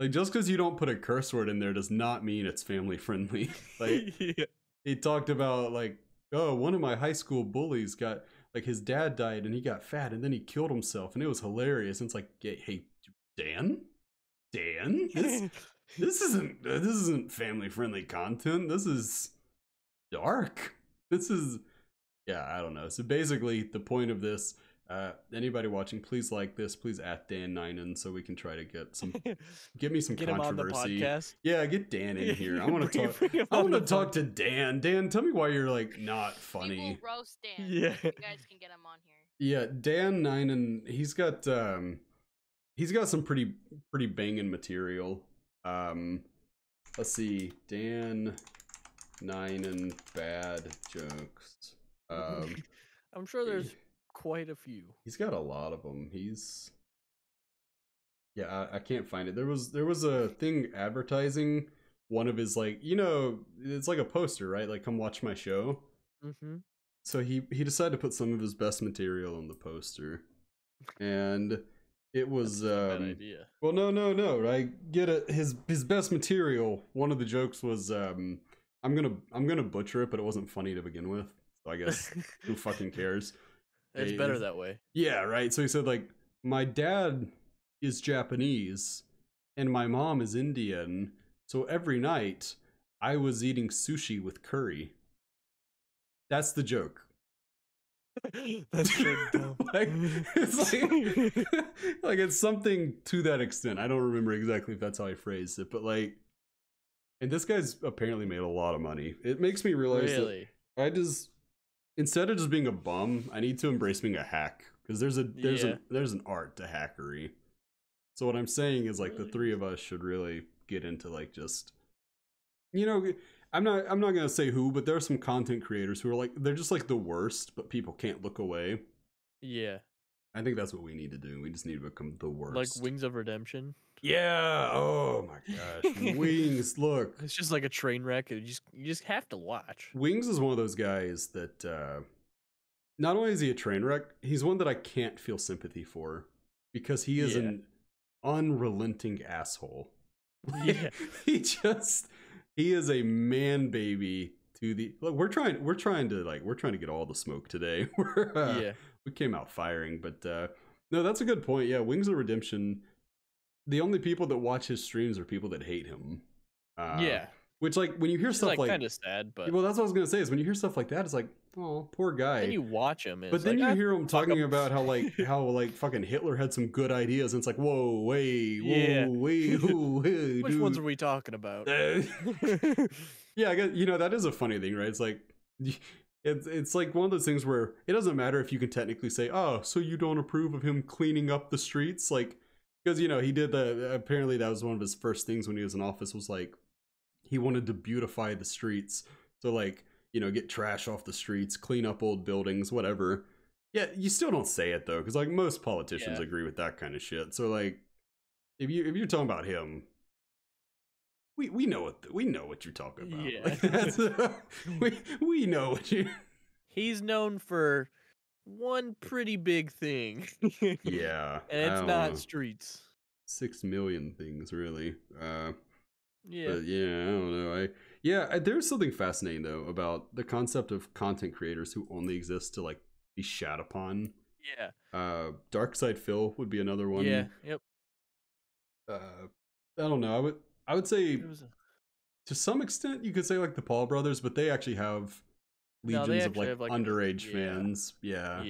like, just because you don't put a curse word in there does not mean it's family friendly. Like, he talked about like, oh, one of my high school bullies got like, his dad died and he got fat and then he killed himself and it was hilarious. And it's like, hey, Dan, this isn't family friendly content. This is dark. This is yeah, I don't know. So basically, the point of this, anybody watching, please like this. Please at Dan Ninen so we can try to get me some Get him on the controversy. podcast. Yeah, get Dan in here. I want to talk. Bring him I on want to the talk to Dan. Dan, tell me why you're like not We funny. will roast Dan. Yeah. You guys can get him on here. Yeah, Dan Ninen. He's got some pretty banging material. Let's see, Dan Ninen bad jokes. I'm sure there's quite a few. He's got a lot of them. I can't find it. There was a thing advertising one of his, like, it's like a poster, right? Like, come watch my show. Mm-hmm. So he decided to put some of his best material on the poster, and it was That's a bad idea. well, no. I get it. His best material. One of the jokes was I'm gonna butcher it, but it wasn't funny to begin with. So I guess who fucking cares? It's better that way. Yeah, right. So he said, like, my dad is Japanese and my mom is Indian. So every night I was eating sushi with curry. That's the joke. That's so dumb. like it's something to that extent. I don't remember exactly if that's how I phrased it, but like, and this guy's apparently made a lot of money. It makes me realize that instead of just being a bum, I need to embrace being a hack, because there's an art to hackery. So what I'm saying is, like, the three of us should really get into, like, just, I'm not gonna say who, but there are some content creators who are like, they're just like the worst, but people can't look away. Yeah. I think that's what we need to do. We just need to become the worst. Like Wings of Redemption. Yeah. Oh my gosh. Wings. Look. It's just like a train wreck. You just have to watch. Wings is one of those guys that not only is he a train wreck, he's one that I can't feel sympathy for, because he is an unrelenting asshole. Yeah. He is a man baby to the. Look, we're trying to get all the smoke today. We came out firing, but no, that's a good point. Yeah, Wings of Redemption. The only people that watch his streams are people that hate him. Which, like, when you hear stuff like kind of sad, but well, that's what I was gonna say. Is when you hear stuff like that, it's like, oh, poor guy. Then you watch him, and but then like, you hear him talking about how fucking Hitler had some good ideas, and it's like, whoa, wait, which ones are we talking about? Yeah, I guess, that is a funny thing, right? It's like, it's like one of those things where it doesn't matter if you can technically say, oh, so you don't approve of him cleaning up the streets, like, because he did apparently that was one of his first things when he was in office, was like, he wanted to beautify the streets. So, like, get trash off the streets, clean up old buildings, whatever. Yeah, you still don't say it, though, because, like, most politicians agree with that kind of shit. So, like, if you're talking about him, we know what you're talking about. Yeah. Like, that's, we know what you. He's known for one pretty big thing. Yeah, and it's not streets. 6 million things, really. Yeah. But yeah, I don't know. There's something fascinating, though, about the concept of content creators who only exist to, like, be shat upon. Yeah. Dark Side Phil would be another one. Yeah. Yep. I don't know. I would say to some extent you could say, like, the Paul brothers, but they actually have legions of like underage fans. Yeah.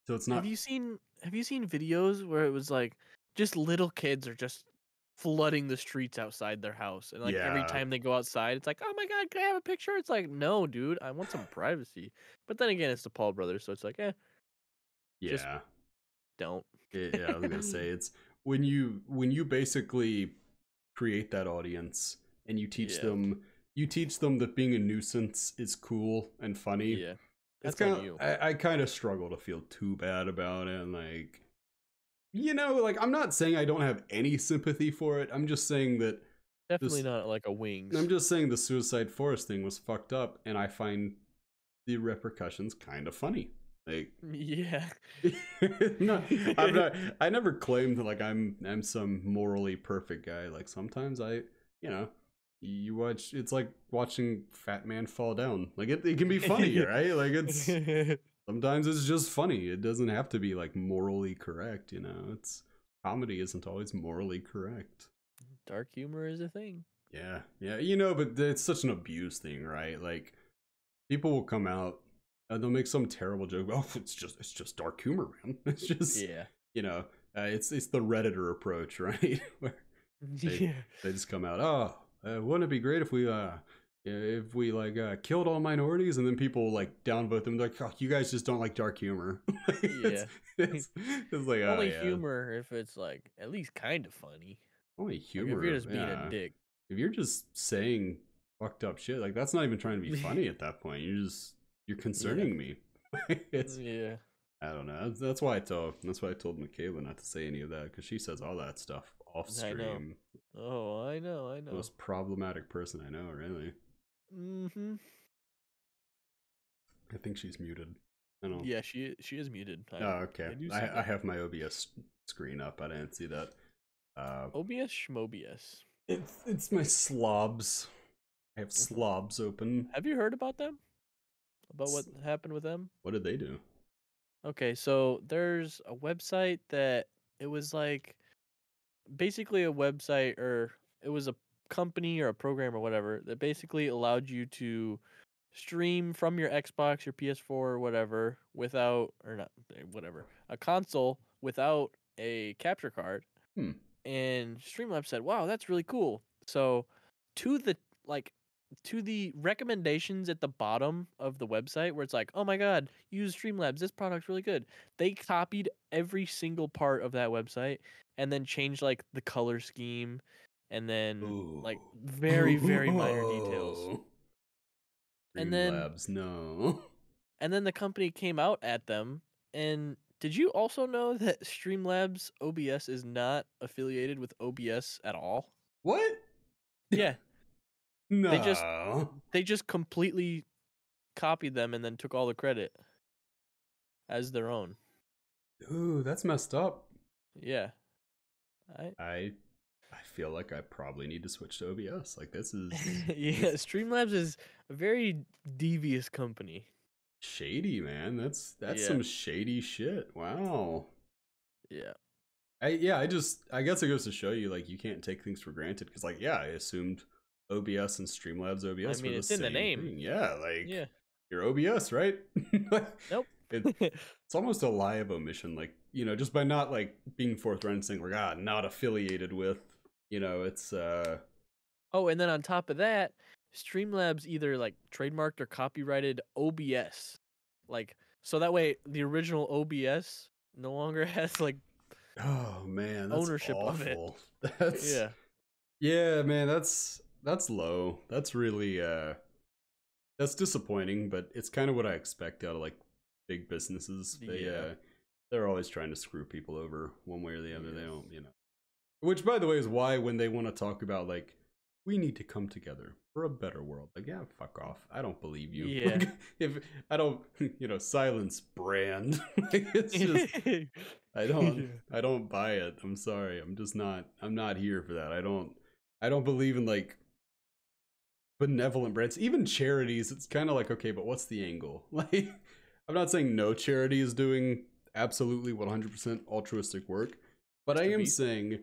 So it's not. Have you seen videos where it was like just little kids are just flooding the streets outside their house, and like every time they go outside, it's like, oh my god, can I have a picture? It's like, no, dude, I want some privacy. But then again, it's the Paul brothers, so it's like, just don't. Yeah, I was gonna say, it's when you basically create that audience and you teach them that being a nuisance is cool and funny. Yeah, it's kind of, I kind of struggle to feel too bad about it, and like, like, I'm not saying I don't have any sympathy for it. I'm just saying that definitely not like a Wings. I'm just saying the Suicide Forest thing was fucked up, and I find the repercussions kind of funny. Like, yeah. No, I never claimed that, like, I'm some morally perfect guy. Like, sometimes you watch, it's like watching Fat Man fall down. Like, it can be funny, right? Like, it's sometimes it's just funny. It doesn't have to be, like, morally correct, it's comedy isn't always morally correct. Dark humor is a thing. Yeah, but it's such an abuse thing, right? Like, people will come out they'll make some terrible joke. Oh, it's just dark humor, man. It's just Yeah. it's the Redditor approach, right? Where Yeah. they just come out. Oh, wouldn't it be great if we like killed all minorities, and then people like downvote them like, oh, you guys just don't like dark humor. Yeah. it's like Only humor if it's like at least kind of funny. only Like, humor if you're just being yeah. a dick. If you're just saying fucked up shit, like that's not even trying to be funny at that point. You're concerning me. It's Yeah. I don't know. That's why I told Mikayla not to say any of that, because she says all that stuff off I know. stream. Oh, I know. Most problematic person I know, really. Mm-hmm. I think she's muted. I don't. Yeah, she is muted. Oh, okay. I have my OBS screen up. I didn't see that. OBS Schmobius. It's my slobs. I have slobs open. Have you heard about them? About what happened with them? What did they do? Okay, so there's a website that it was like basically a website, or it was a company or a program or whatever that basically allowed you to stream from your Xbox, your PS4 or whatever without, or not whatever, a console without a capture card. And Streamlabs said, "Wow, that's really cool." So to the recommendations at the bottom of the website where it's like, "Oh my god, use Streamlabs, this product's really good." They copied every single part of that website and then changed like the color scheme and then like very very minor details. And then Streamlabs, no. And then the company came out at them. And did you also know that Streamlabs OBS is not affiliated with OBS at all? What? Yeah. No. They just completely copied them and then took all the credit as their own. Ooh, that's messed up. Yeah. I feel like I probably need to switch to OBS. Like this is yeah, Streamlabs is a very devious company. Shady, man. That's some shady shit. Wow. Yeah. I guess it goes to show you, like, you can't take things for granted, because like, yeah, I assumed OBS and Streamlabs OBS were the it's same in the name. thing. Yeah, like, yeah. You're OBS, right? Nope. It's almost a lie of omission, like, just by not like being forthright and saying like, not affiliated with, it's Oh, and then on top of that, Streamlabs either like trademarked or copyrighted OBS. Like, so that way the original OBS no longer has like oh man, that's ownership awful. of it. That's yeah, man, that's low. That's really that's disappointing, but it's kind of what I expect out of like big businesses. They're always trying to screw people over one way or the other. They don't, Which, by the way, is why when they want to talk about like, we need to come together for a better world, like, yeah, fuck off. I don't believe you. Yeah. Like, if I don't, silence brand. Like, it's just I don't buy it. I'm sorry. I'm not here for that. I don't believe in like benevolent brands, even charities. It's kind of like, okay, but what's the angle? Like, I'm not saying no charity is doing absolutely 100% altruistic work, but I am saying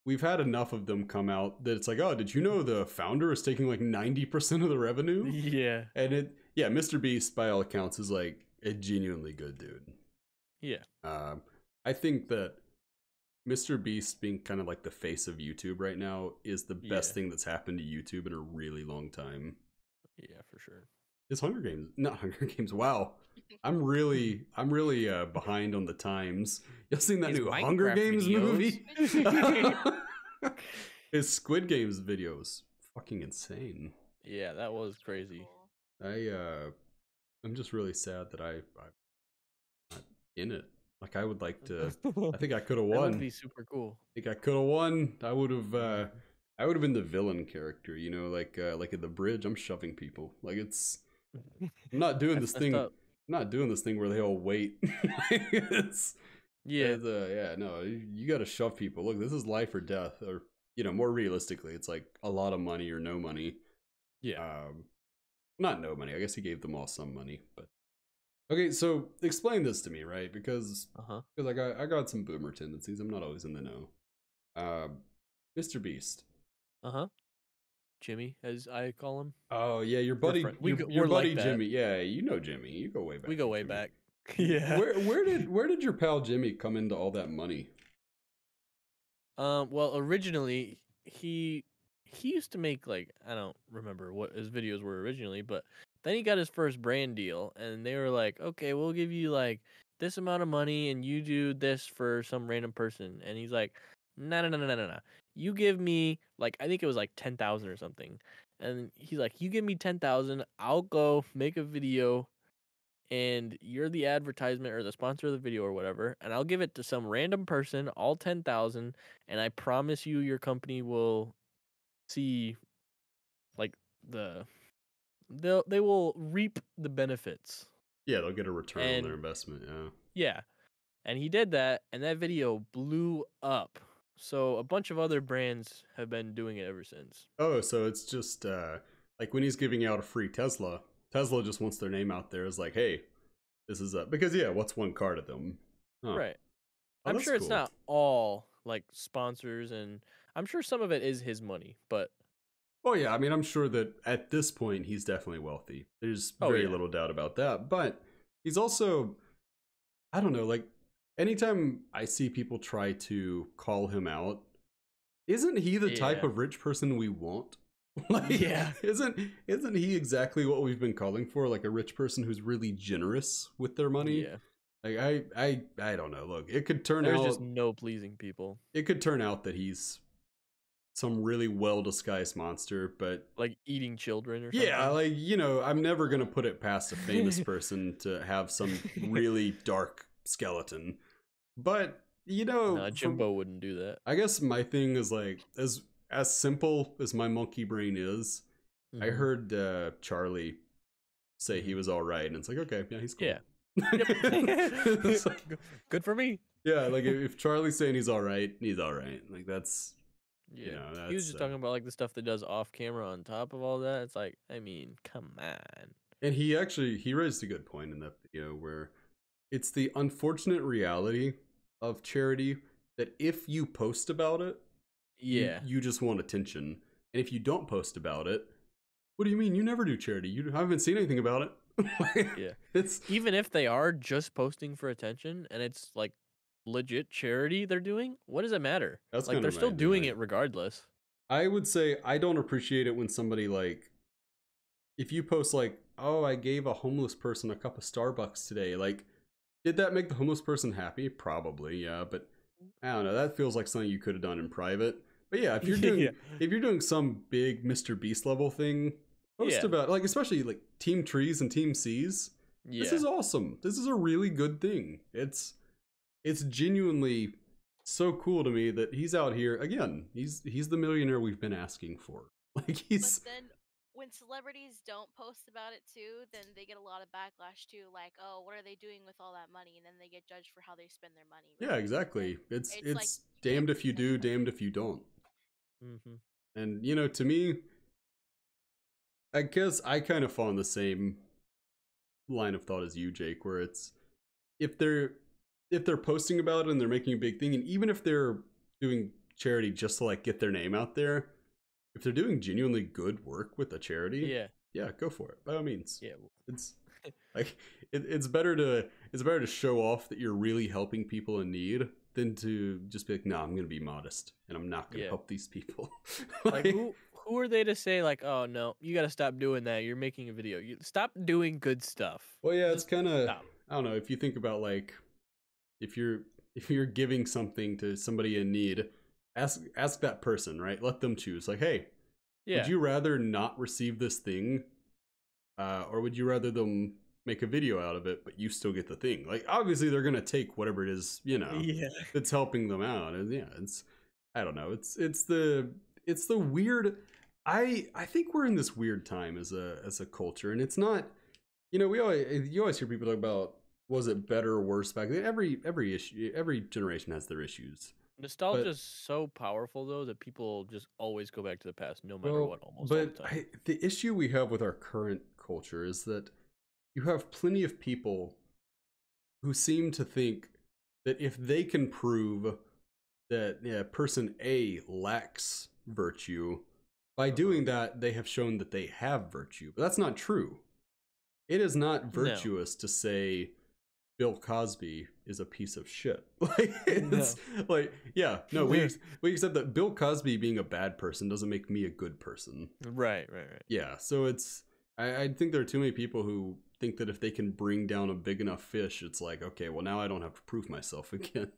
we've had enough of them come out that it's like, oh, did you know the founder is taking like 90% of the revenue? Yeah. And Mr. Beast, by all accounts, is like a genuinely good dude. Yeah. I think that Mr. Beast being kind of like the face of YouTube right now is the best thing that's happened to YouTube in a really long time. Yeah, for sure. It's not Hunger Games. Wow. I'm really behind on the times. Y'all seen that new Hunger Games movie? His Squid Games videos, fucking insane. Yeah, that was crazy. I'm just really sad that I'm not in it. Like, I would like to. I think I could have won. That would be super cool. I think I could have won. I would have been the villain character. Like at the bridge, I'm shoving people. Like, it's. I'm not doing this thing. I'm not doing this thing where they all wait. No, you got to shove people. Look, this is life or death, or more realistically, it's like a lot of money or no money. Yeah. Not no money. I guess he gave them all some money, but okay. So explain this to me, right? Because I got some boomer tendencies. I'm not always in the know. Mr. Beast. Jimmy, as I call him. Oh yeah, your We're buddy, friend- your we're like buddy that. Jimmy. Yeah, you know Jimmy. You go way back. We go with way Jimmy. back. Yeah. Where did your pal Jimmy come into all that money? Well, originally he used to make like I don't remember what his videos were originally, but then he got his first brand deal, and they were like, "Okay, we'll give you like this amount of money, and you do this for some random person." And he's like, "No, no, no, no, no, no, no. You give me like I think it was like 10,000 or something." And he's like, "You give me 10,000, I'll go make a video." And you're the advertisement or the sponsor of the video or whatever, and I'll give it to some random person, all 10,000, and I promise you your company will see like the they will reap the benefits. Yeah, they'll get a return on their And investment. Yeah. yeah, and he did that, and that video blew up. So a bunch of other brands have been doing it ever since. Oh, so it's just like when he's giving out a free Tesla, Tesla just wants their name out there as like, hey, this is because yeah, what's one car to them? Huh. Right. Oh, I'm that's sure it's cool. not all like sponsors, and I'm sure some of it is his money, but Oh yeah, I mean, I'm sure that at this point he's definitely wealthy. There's Oh, very yeah. little doubt about that. But he's also, I don't know, like anytime I see people try to call him out, isn't he the type Yeah. of rich person we want? Like, Yeah. isn't he exactly what we've been calling for? Like a rich person who's really generous with their money. Yeah. Like I don't know. Look, it could turn There's out just no pleasing people. it could turn out that he's some really well disguised monster, but Like eating children or something. yeah, like you know, I'm never gonna put it past a famous person to have some really dark skeleton. But you know, Nah, Jimbo wouldn't do that. I guess my thing is like as simple as my monkey brain is. I Mhm. heard Charlie say he was all right, and it's like, okay, yeah, he's cool. Yeah. It's like, Good for me. yeah, like if Charlie's saying he's all right, he's all right. Like that's Yeah. you know, He was that's just talking about like the stuff that does off camera on top of all that. It's like, I mean, come on. and he raised a good point in that video where it's the unfortunate reality of charity that if you post about it, Yeah. you just want attention, and if you don't post about it, what do you mean you never do charity? You haven't seen anything about it. Yeah. It's Even if they are just posting for attention and it's like legit charity they're doing, what does it matter? That's Like kinda they're still my doing thing. it regardless. I would say I don't appreciate it when somebody like if you post like, oh, I gave a homeless person a cup of Starbucks today. Like, did that make the homeless person happy? Probably, yeah. But I don't know. That feels like something you could have done in private. But yeah, if you're doing Yeah. if you're doing some big Mr. Beast level thing, post Yeah. about like especially like Team Trees and Team C's. Yeah. This is awesome. This is a really good thing. It's genuinely so cool to me that he's out here again. He's the millionaire we've been asking for. Like he's But then when celebrities don't post about it too, then they get a lot of backlash too. Like, oh, what are they doing with all that money? And then they get judged for how they spend their money. yeah, Right? exactly. It's It's like, you damned can't if you do do, that. damned if you don't. Mm-hmm. And you know, to me, I guess I kind of fall in the same line of thought as you, Jake, where it's if they're posting about it and they're making a big thing, and even if they're doing charity just to like get their name out there, if they're doing genuinely good work with a charity, Yeah. go for it by all means. Yeah. It's like it's better to show off that you're really helping people in need than to just be like, no, I'm gonna be modest and I'm not gonna Yeah. help these people. Like who are they to say like, oh no, you gotta stop doing that. You're making a video. You stop doing good stuff. Well, yeah, it's Just kind of stop. I don't know if you think about like if you're giving something to somebody in need, ask that person, right? Let them choose. Like, hey, Yeah. would you rather not receive this thing, or would you rather them make a video out of it, but you still get the thing? Like, obviously, they're gonna take whatever it is, you know, Yeah. that's helping them out. And yeah, it's I don't know. It's the weird. I think we're in this weird time as a culture, and it's not. You know, you always hear people talk about was it better or worse back then. Every issue, every generation has their issues. Nostalgia is so powerful though that people just always go back to the past no matter Well, what almost all the but time. the issue we have with our current culture is that you have plenty of people who seem to think that if they can prove that person A lacks virtue, By doing that, they have shown that they have virtue. But that's not true. It is not virtuous to say Bill Cosby is a piece of shit. Like, it's like, yeah, no, we accept that Bill Cosby being a bad person doesn't make me a good person. Right. Yeah, so it's, I think there are too many people who think that if they can bring down a big enough fish, it's like, okay, well, now I don't have to prove myself again.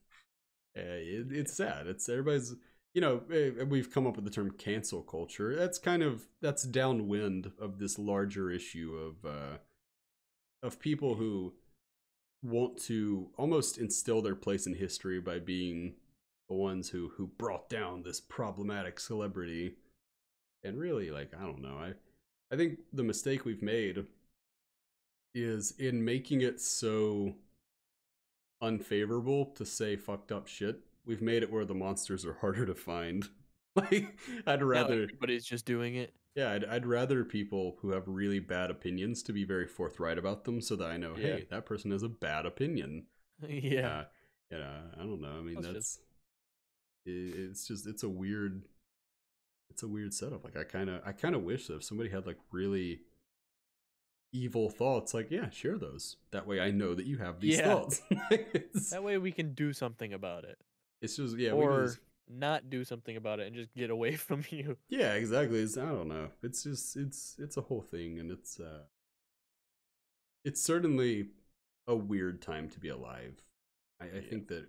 It's sad. It's everybody's, you know, we've come up with the term cancel culture. That's downwind of this larger issue of people who want to almost instill their place in history by being the ones who brought down this problematic celebrity. And really, like, I don't know, I think the mistake we've made is in making it so unfavorable to say fucked up shit. We've made it where the monsters are harder to find. Like, I'd rather everybody's just doing it. Yeah, I'd rather people who have really bad opinions to be very forthright about them, so that I know, hey, that person has a bad opinion. Yeah. I don't know. I mean, it's a weird setup. Like, I kind of wish that if somebody had like really evil thoughts, like, yeah, share those. That way I know that you have these thoughts. That way we can do something about it. It's just, or not do something about it and just get away from you. Yeah, exactly. I don't know. It's just, it's a whole thing, and it's certainly a weird time to be alive. I think that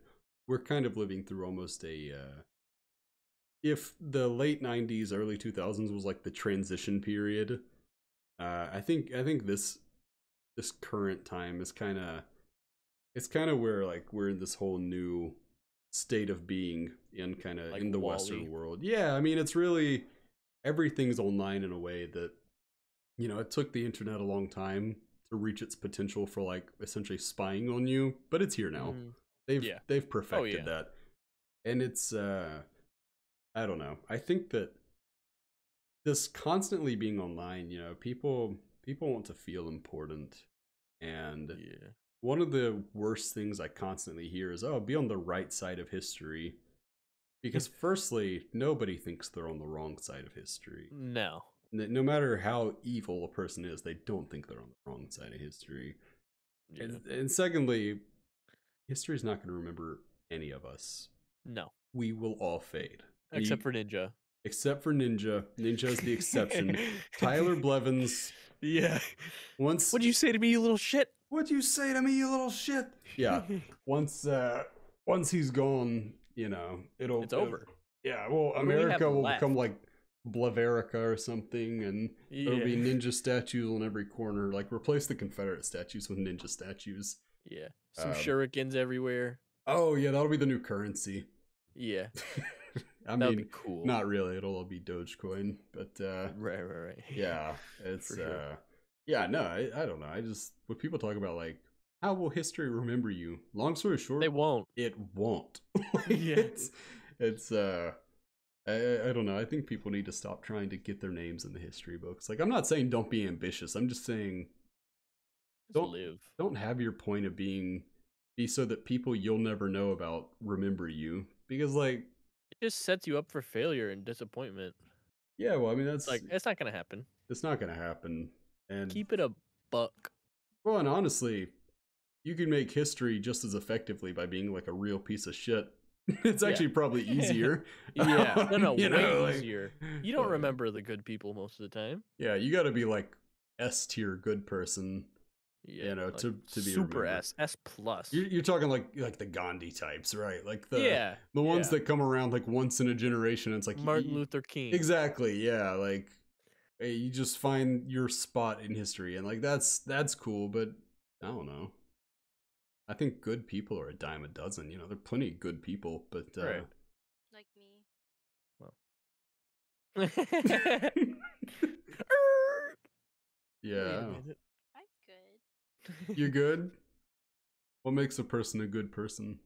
we're kind of living through almost a if the late 90s, early 2000s was like the transition period, I think this current time is kind of where like we're in this whole new state of being in kind of like in the Western world. Yeah, I mean, it's really everything's online in a way that, you know, it took the internet a long time to reach its potential for like essentially spying on you, but it's here now. They've perfected that. And it's I don't know. I think that this constantly being online, you know, people want to feel important, and one of the worst things I constantly hear is, oh, be on the right side of history. Because firstly, nobody thinks they're on the wrong side of history. No. No matter how evil a person is, they don't think they're on the wrong side of history. Yeah. And secondly, history is not going to remember any of us. No. We will all fade. Except for Ninja. Except for Ninja. Ninja's the exception. Tyler Blevins. Yeah. What'd you say to me, you little shit? What'd you say to me, you little shit? Yeah. Once he's gone, you know, it's over. Yeah, well, America will become like Blaverica or something, and there'll be ninja statues on every corner. Like, replace the Confederate statues with ninja statues. Yeah. Some shurikens everywhere. Oh, yeah, that'll be the new currency. Yeah. I mean, be cool. Not really. It'll all be Dogecoin, but right. Yeah, it's yeah, no, I don't know. I just, when people talk about like, how will history remember you? Long story short, they won't. It won't. Yeah. It's I don't know. I think people need to stop trying to get their names in the history books. Like, I'm not saying don't be ambitious. I'm just saying don't have your point of being be so that people you'll never know about remember you, because like it just sets you up for failure and disappointment. Yeah, well, I mean, that's like, it's not gonna happen. It's not gonna happen. And keep it a buck. Well, and honestly, you can make history just as effectively by being like a real piece of shit. It's actually probably easier. Yeah, no, way easier. You don't remember the good people most of the time. Yeah, you got to be like S tier good person. Yeah, you know, like to be super remembered. S plus. You're talking like the Gandhi types, right? Like the ones that come around like once in a generation. It's like Martin Luther King. Exactly. Yeah, like hey, you just find your spot in history, and like that's cool. But I don't know. I think good people are a dime a dozen. You know, there are plenty of good people, but like me. Well. Yeah. I'm good. You're good? What makes a person a good person?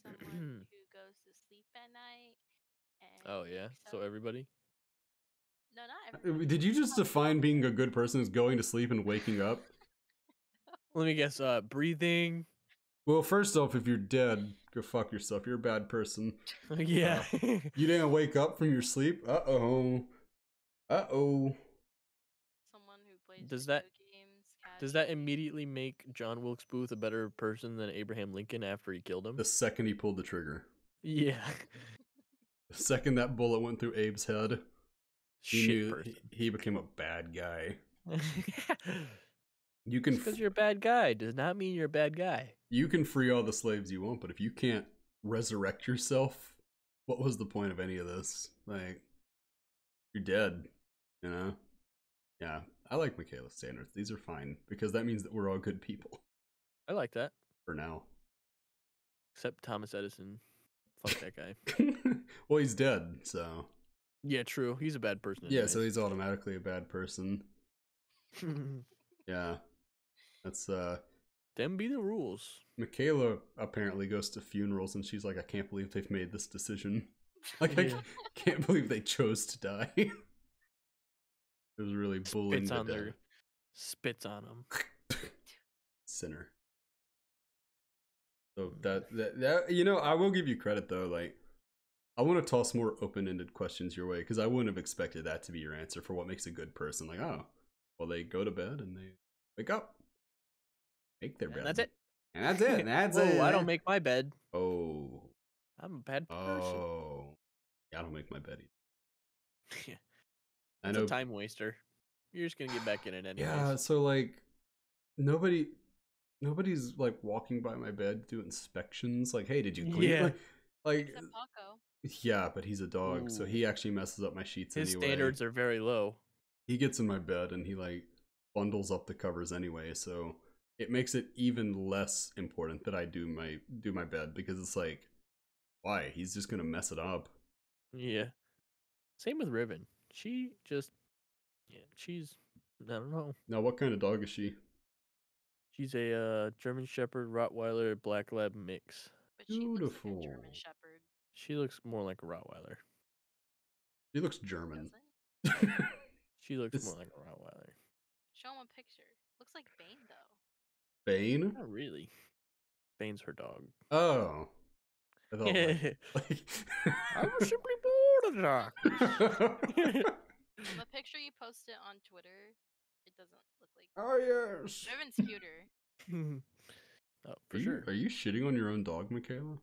Someone who goes to sleep at night. And oh yeah, so everybody? No, not everybody. Did you just define being a good person as going to sleep and waking up? Let me guess. Breathing, Well, first off, if you're dead, go fuck yourself. You're a bad person. Yeah. You didn't wake up from your sleep? Uh-oh. Uh-oh. Someone who plays Does video that games does that casually. immediately make John Wilkes Booth a better person than Abraham Lincoln after he killed him? The second he pulled the trigger. Yeah. The second that bullet went through Abe's head, he Shit knew person. he became a bad guy. You can Because you're a bad guy does not mean you're a bad guy. you can free all the slaves you want, but if you can't resurrect yourself, what was the point of any of this? Like, you're dead, you know? Yeah, I like Mikayla's standards. These are fine because that means that we're all good people I like that. for now. Except Thomas Edison. Fuck that guy. Well, he's dead, so Yeah, true. He's a bad person. yeah, so anyways. he's automatically a bad person. Yeah, that's Them be the rules. Mikayla apparently goes to funerals and she's like, I can't believe they've made this decision. Like, I Yeah. can't believe they chose to die. It was really bullying Spits the on dead. their spits on them. Sinner. So that you know, I will give you credit though. Like, I want to toss more open-ended questions your way because I wouldn't have expected that to be your answer for what makes a good person. Like, oh, well, they go to bed and they wake up, make their bed. And that's it. And that's it. That's Whoa, it. I don't make my bed. Oh. I'm a bad person. Oh. Yeah, I don't make my bed either. Yeah. I It's know. a time waster. You're just gonna get back in it anyways. Yeah, so like nobody's like walking by my bed do inspections. Like, hey, did you clean? Yeah. Like Except Paco. yeah, but he's a dog, so Ooh. he actually messes up my sheets His anyway. standards are very low. He gets in my bed and he like bundles up the covers anyway, so it makes it even less important that I do my bed because it's like, why? He's just gonna mess it up. Yeah. Same with Riven. She just she's I don't know. Now, what kind of dog is she? She's a German Shepherd Rottweiler Black Lab mix. But she looks like a Beautiful. German Shepherd. She looks more like a Rottweiler. She looks German. Doesn't? She looks It's- more like a Rottweiler. Show him a picture. Looks like Bane though. Bane? Not really. Bane's her dog. Oh. I thought like I was simply bored of darkness. The picture you posted on Twitter, it doesn't look like. Oh yes. Riven's cuter. Oh, for sure. Are you shitting on your own dog, Mikayla?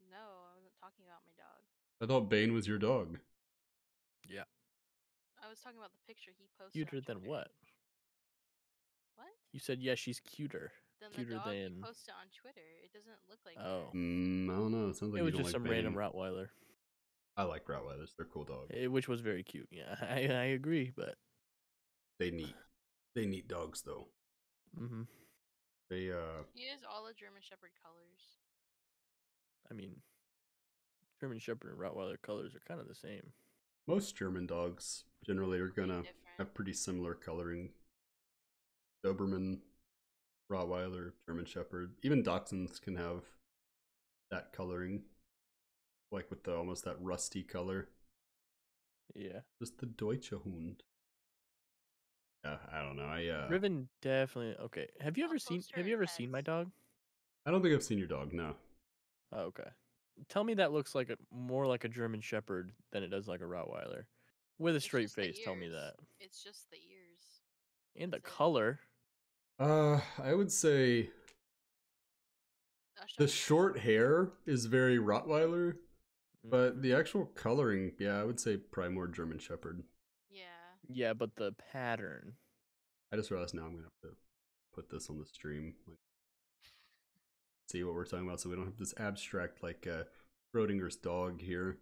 No, I wasn't talking about my dog. I thought Bane was your dog. Yeah. I was talking about the picture he posted. Cuter on than Twitter. what? What? You said yeah, she's cuter. Then Cuter the dog than. you posted on Twitter, it doesn't look like Oh. her. I don't know. It sounds like It was you don't just like some random Bane. Rottweiler, I like Rottweilers. They're cool dogs. which was very cute. Yeah, I agree, but They neat dogs though. mm-hmm. They He is all the German Shepherd colors. I mean, German Shepherd and Rottweiler colors are kind of the same. most German dogs generally are gonna Different. have pretty similar coloring. Doberman, Rottweiler, German Shepherd, even Dachshunds can have that coloring, like with the almost that rusty color. Yeah. Just the Deutsche Hund. Yeah, I don't know. Riven definitely okay. Have you I'll ever seen post her Have you ever pets. seen my dog? I don't think I've seen your dog. No. Oh, okay. Tell me that looks like more like a German Shepherd than it does like a Rottweiler. With a It's straight just the face, tell me ears. that. It's just the ears. And the That's it. color. I would say I'll show the you. short hair is very Rottweiler, but Mhm. the actual coloring, yeah, I would say probably more German Shepherd. Yeah. Yeah, but the pattern. I just realized now I'm gonna have to put this on the stream, like, see what we're talking about, so we don't have this abstract like Schrodinger's dog here.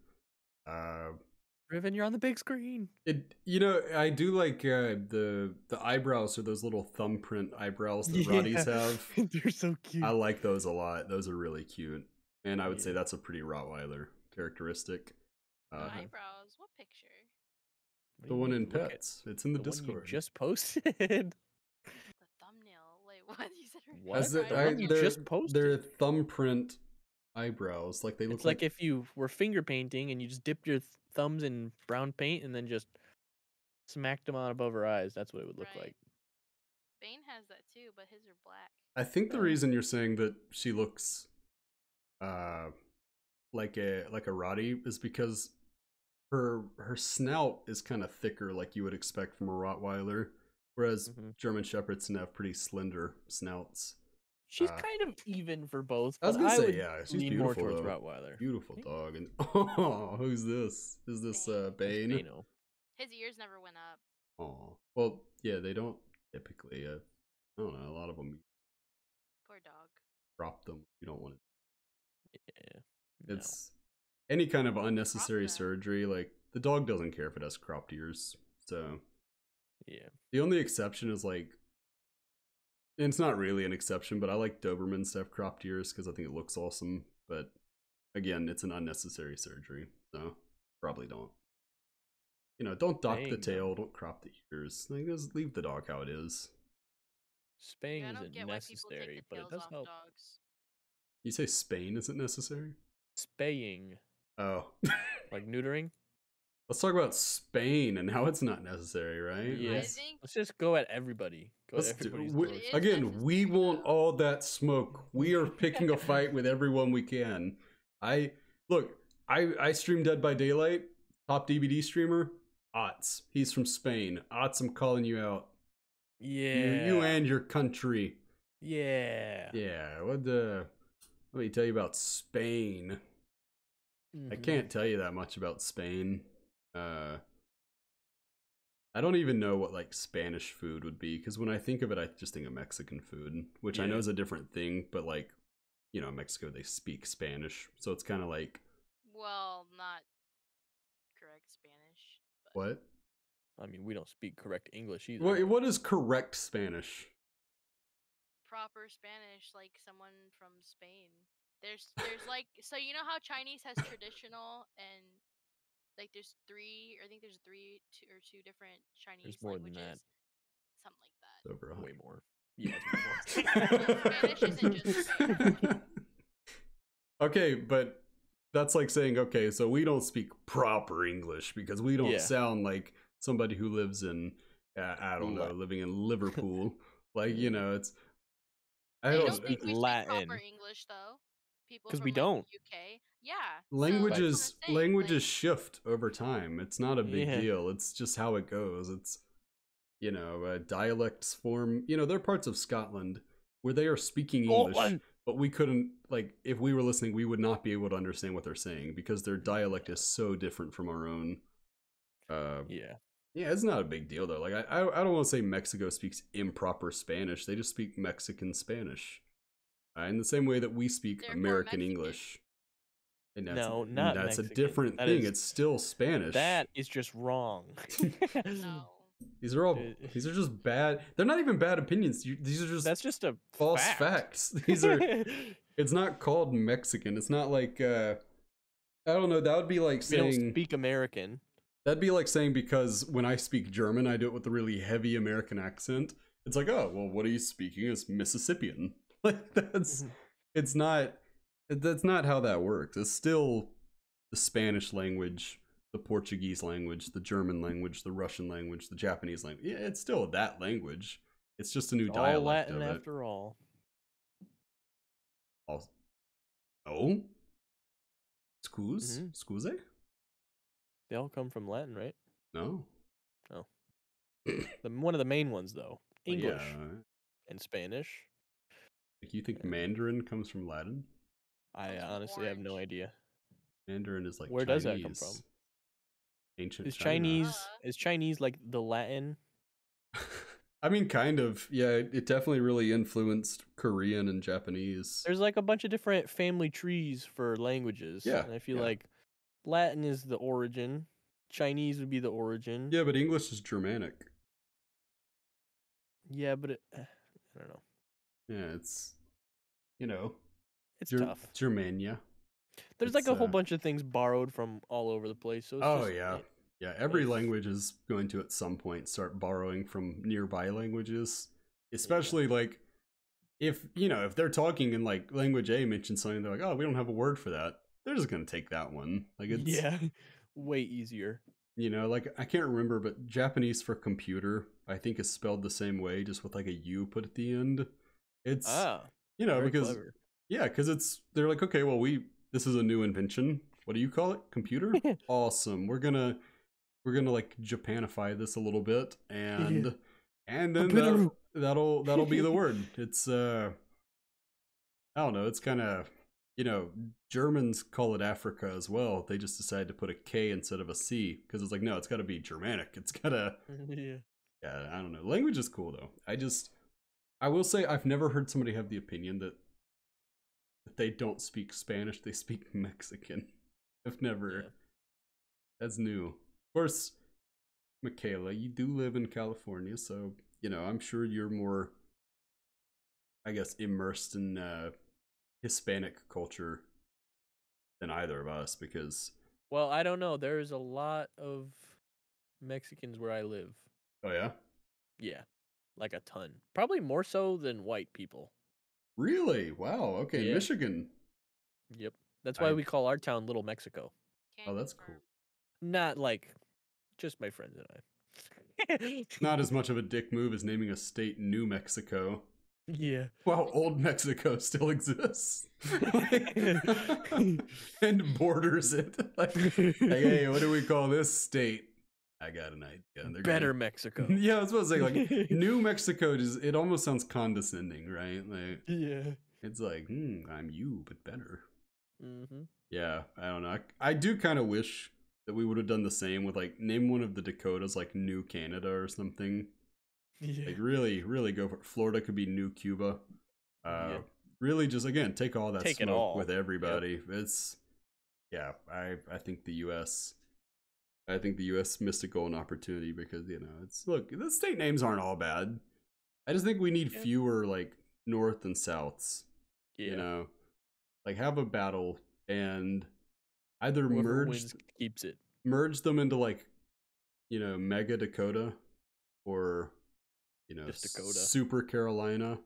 Riven, you're on the big screen. I do like the eyebrows, or those little thumbprint eyebrows that Rotties have. They're so cute. I like those a lot. Those are really cute, and I would say Yeah. that's a pretty Rottweiler characteristic. Eyebrows. What picture? What do The you one mean? in Look at Pets. It's in the one you Discord. just posted. The thumbnail. Wait, what? You said her What? As The one you just posted. They're thumbprint eyebrows. Like they look It's like if you were finger painting and you just dipped your thumbs in brown paint and then just smacked them on above her eyes. That's what it would look Right. like. Bane has that too, but his are black. I think the reason you're saying that she looks like a Rottie is because her snout is kind of thicker, like you would expect from a Rottweiler, whereas German Shepherds have pretty slender snouts. She's kind of even for both. I was but gonna say, would yeah, she's lean beautiful more towards though. Rottweiler. Beautiful dog. And oh, who's this? Is this Bane? Spano. His ears never went up. Oh, well, yeah, they don't typically. I don't know. A lot of them Poor dog. drop them. You don't want it. Yeah. It's any kind of unnecessary surgery. Like the dog doesn't care if it has cropped ears. So yeah. The only exception is like, and it's not really an exception, but I like Dobermans to have cropped ears because I think it looks awesome. But again, it's an unnecessary surgery, so probably don't. You know, don't dock the tail, don't crop the ears. Like, just leave the dog how it is. Spaying isn't necessary, but it does help. Dogs. You say Spain isn't necessary? Spaying. Oh. Like neutering? Let's talk about Spain and how it's not necessary, right? Yes. Let's just go at everybody. Again, we want all that smoke. We are picking a fight with everyone we can. I stream Dead by Daylight, top DVD streamer. Otz. He's from Spain. Otz, I'm calling you out. Yeah. You and your country. Yeah. Yeah. Let me tell you about Spain. I can't tell you that much about Spain. I don't even know what like Spanish food would be, because when I think of it, I just think of Mexican food, which I know is a different thing, but like, you know, Mexico, they speak Spanish, so it's kind of like, well, not correct Spanish. But... What? I mean, we don't speak correct English either. What is correct Spanish? Proper Spanish, like someone from Spain. There's like, so you know how Chinese has traditional and like there's three two different Chinese more languages. Than that. Something like that. Over way more. Yeah, Spanish isn't just Spanish. Okay, but that's like saying, okay, so we don't speak proper English because we don't sound like somebody who lives in, I don't know, living in Liverpool. Like, you know, it's. I don't think we speak proper English though. Because we don't. UK. Yeah. Languages shift over time. It's not a big deal. It's just how it goes. It's, you know, dialects form. You know, there are parts of Scotland where they are speaking English, but we couldn't, like, if we were listening, we would not be able to understand what they're saying because their dialect is so different from our own. Yeah, it's not a big deal though. Like, I don't want to say Mexico speaks improper Spanish. They just speak Mexican Spanish. In the same way that we speak American English. And not that's Mexican. A different thing. It's still Spanish. That is just wrong. No. These are just bad. They're not even bad opinions. These are just that's just a false facts. These are. It's not called Mexican. It's not like I don't know. That would be like saying we don't speak American. That'd be like saying because when I speak German, I do it with a really heavy American accent. It's like, oh well, what are you speaking? It's Mississippian. Like that's not how that works. It's still the Spanish language, the Portuguese language, the German language, the Russian language, the Japanese language. Yeah, it's still that language. It's just a new dialect all Latin of it. After all. Oh? Scuse? They all come from Latin, right? No. Oh. One of the main ones though. English and Spanish. Like, you think Mandarin comes from Latin? I honestly have no idea. Mandarin is like where Chinese. Does that come from? Ancient is China. Is Chinese like the Latin? I mean, kind of. Yeah, it definitely really influenced Korean and Japanese. There's like a bunch of different family trees for languages. Yeah, and I feel like Latin is the origin. Chinese would be the origin. Yeah, but English is Germanic. Yeah, but I don't know. Yeah, it's, you know, it's tough. Germania. There's like a whole bunch of things borrowed from all over the place. So it's yeah. Every language is going to at some point start borrowing from nearby languages, especially like if they're talking in like language A mentions something, they're like, oh, we don't have a word for that. They're just gonna take that one. Like it's way easier. You know, like I can't remember, but Japanese for computer I think is spelled the same way, just with like a U put at the end. It's Ah, because very clever. because they're like, okay, well, this is a new invention. What do you call it? Computer? Awesome. We're gonna like Japanify this a little bit, and then that'll be the word. It's I don't know. It's kind of Germans call it Africa as well. They just decided to put a K instead of a C because it's like, no, it's got to be Germanic. It's gotta yeah. I don't know. Language is cool though. I will say I've never heard somebody have the opinion that they don't speak Spanish. They speak Mexican. I've never. Yeah. That's new. Of course, Mikayla, you do live in California, so I'm sure you're more, I guess, immersed in Hispanic culture than either of us because. Well, I don't know. There's a lot of Mexicans where I live. Oh yeah. Yeah, like a ton. Probably more so than white people. Really? Wow. Okay, Yeah. Michigan. Yep. That's why we call our town Little Mexico. Oh, that's cool. Not like just my friends and I. Not as much of a dick move as naming a state New Mexico. Yeah. Wow, old Mexico still exists. And borders it. Like, hey, what do we call this state? I got an idea. Better Mexico. Yeah, I was supposed to say, like, New Mexico, it almost sounds condescending, right? Like, yeah. It's like, I'm you, but better. Mm-hmm. Yeah, I don't know. I do kind of wish that we would have done the same with, like, name one of the Dakotas, like, New Canada or something. Yeah. Like, really, really go for it. Florida could be New Cuba. Really just, again, take all that smoke with everybody. Yep. It's, yeah, I think the U.S. Missed a golden opportunity because, look, the state names aren't all bad. I just think we need fewer, like, North and Souths. Yeah. Like, have a battle and either Whoever wins keeps it. Merge them into, like, Mega Dakota or, just Dakota. Super Carolina.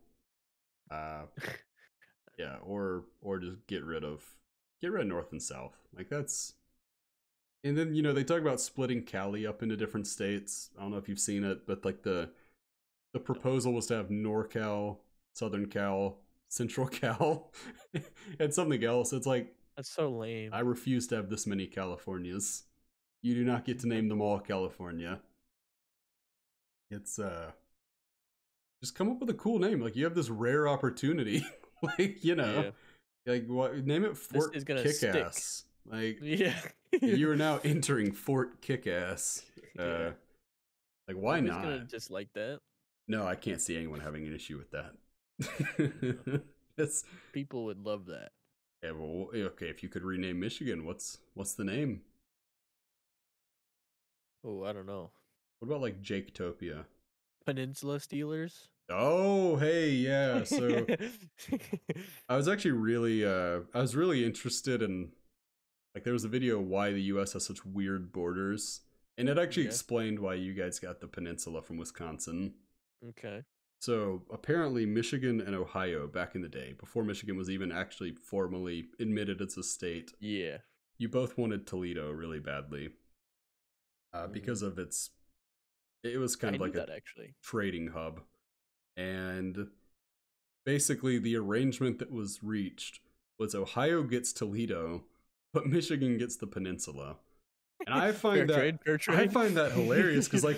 Yeah, or just get rid of North and South. Like, that's. And then, they talk about splitting Cali up into different states. I don't know if you've seen it, but, like, the proposal was to have NorCal, Southern Cal, Central Cal, and something else. It's like, that's so lame. I refuse to have this many Californias. You do not get to name them all California. It's just come up with a cool name. Like, you have this rare opportunity. Like, like, what, name it Fort Kickass. Like, yeah. You are now entering Fort Kickass. Like, why not? Gonna just like that. No, I can't see anyone having an issue with that. People would love that. Yeah, well, okay. If you could rename Michigan, what's the name? Oh, I don't know. What about, like, Jaketopia? Peninsula Steelers. Oh, hey, yeah. So I was actually really interested in, like, there was a video why the U.S. has such weird borders, and it actually explained why you guys got the peninsula from Wisconsin. Okay. So apparently Michigan and Ohio back in the day, before Michigan was even actually formally admitted as a state, you both wanted Toledo really badly because of it was kind of like a trading hub. And basically the arrangement that was reached was Ohio gets Toledo, but Michigan gets the peninsula. And I find fair trade. I find that hilarious because, like,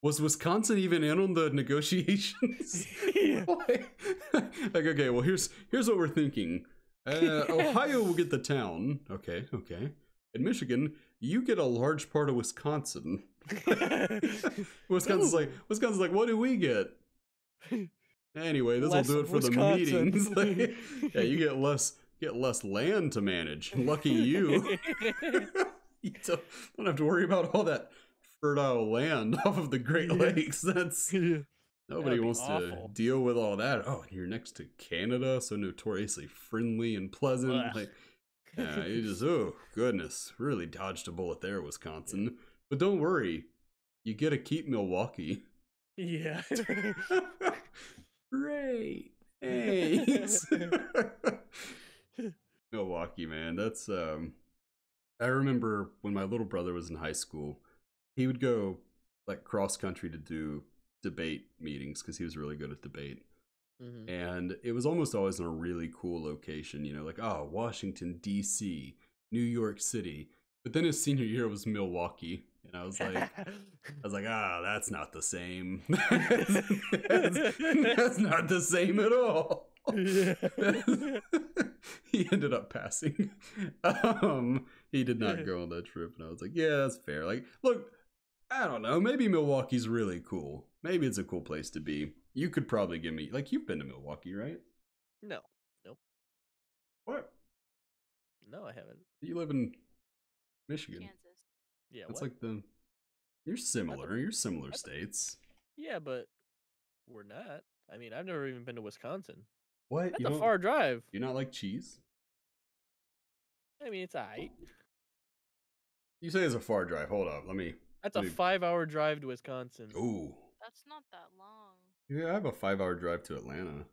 was Wisconsin even in on the negotiations? like, okay, well, here's what we're thinking. Ohio will get the town, okay, and Michigan, you get a large part of Wisconsin. Wisconsin's like, what do we get? Anyway, this will do it for Wisconsin. The meetings. Like, yeah, you get less land to manage. Lucky you. You don't have to worry about all that fertile land off of the Great Lakes. That's nobody wants to deal with all that. Oh, you're next to Canada, so notoriously friendly and pleasant. Ugh. Like, yeah, you just goodness, really dodged a bullet there, Wisconsin. But don't worry, you get to keep Milwaukee. Yeah. Great. Thanks. Milwaukee, man. That's I remember when my little brother was in high school, he would go, like, cross country to do debate meetings because he was really good at debate. Mhm. And it was almost always in a really cool location, you know, like, oh, Washington, D.C., New York City. But then his senior year was Milwaukee. And I was like, ah, that's not the same. That's not the same at all. He ended up passing. He did not go on that trip. And I was like, yeah, that's fair. Like, look, I don't know. Maybe Milwaukee's really cool. Maybe it's a cool place to be. You could probably give me, like, you've been to Milwaukee, right? No. Nope. What? No, I haven't. You live in Michigan. Kansas. Yeah, That's what? like the. You're similar. You're similar states. Yeah, but we're not. I mean, I've never even been to Wisconsin. What? That's a far drive. You not like cheese? I mean, it's alright. You say it's a far drive. Hold up. Let me. That's a 5-hour drive to Wisconsin. Ooh. That's not that long. Yeah, I have a 5-hour drive to Atlanta.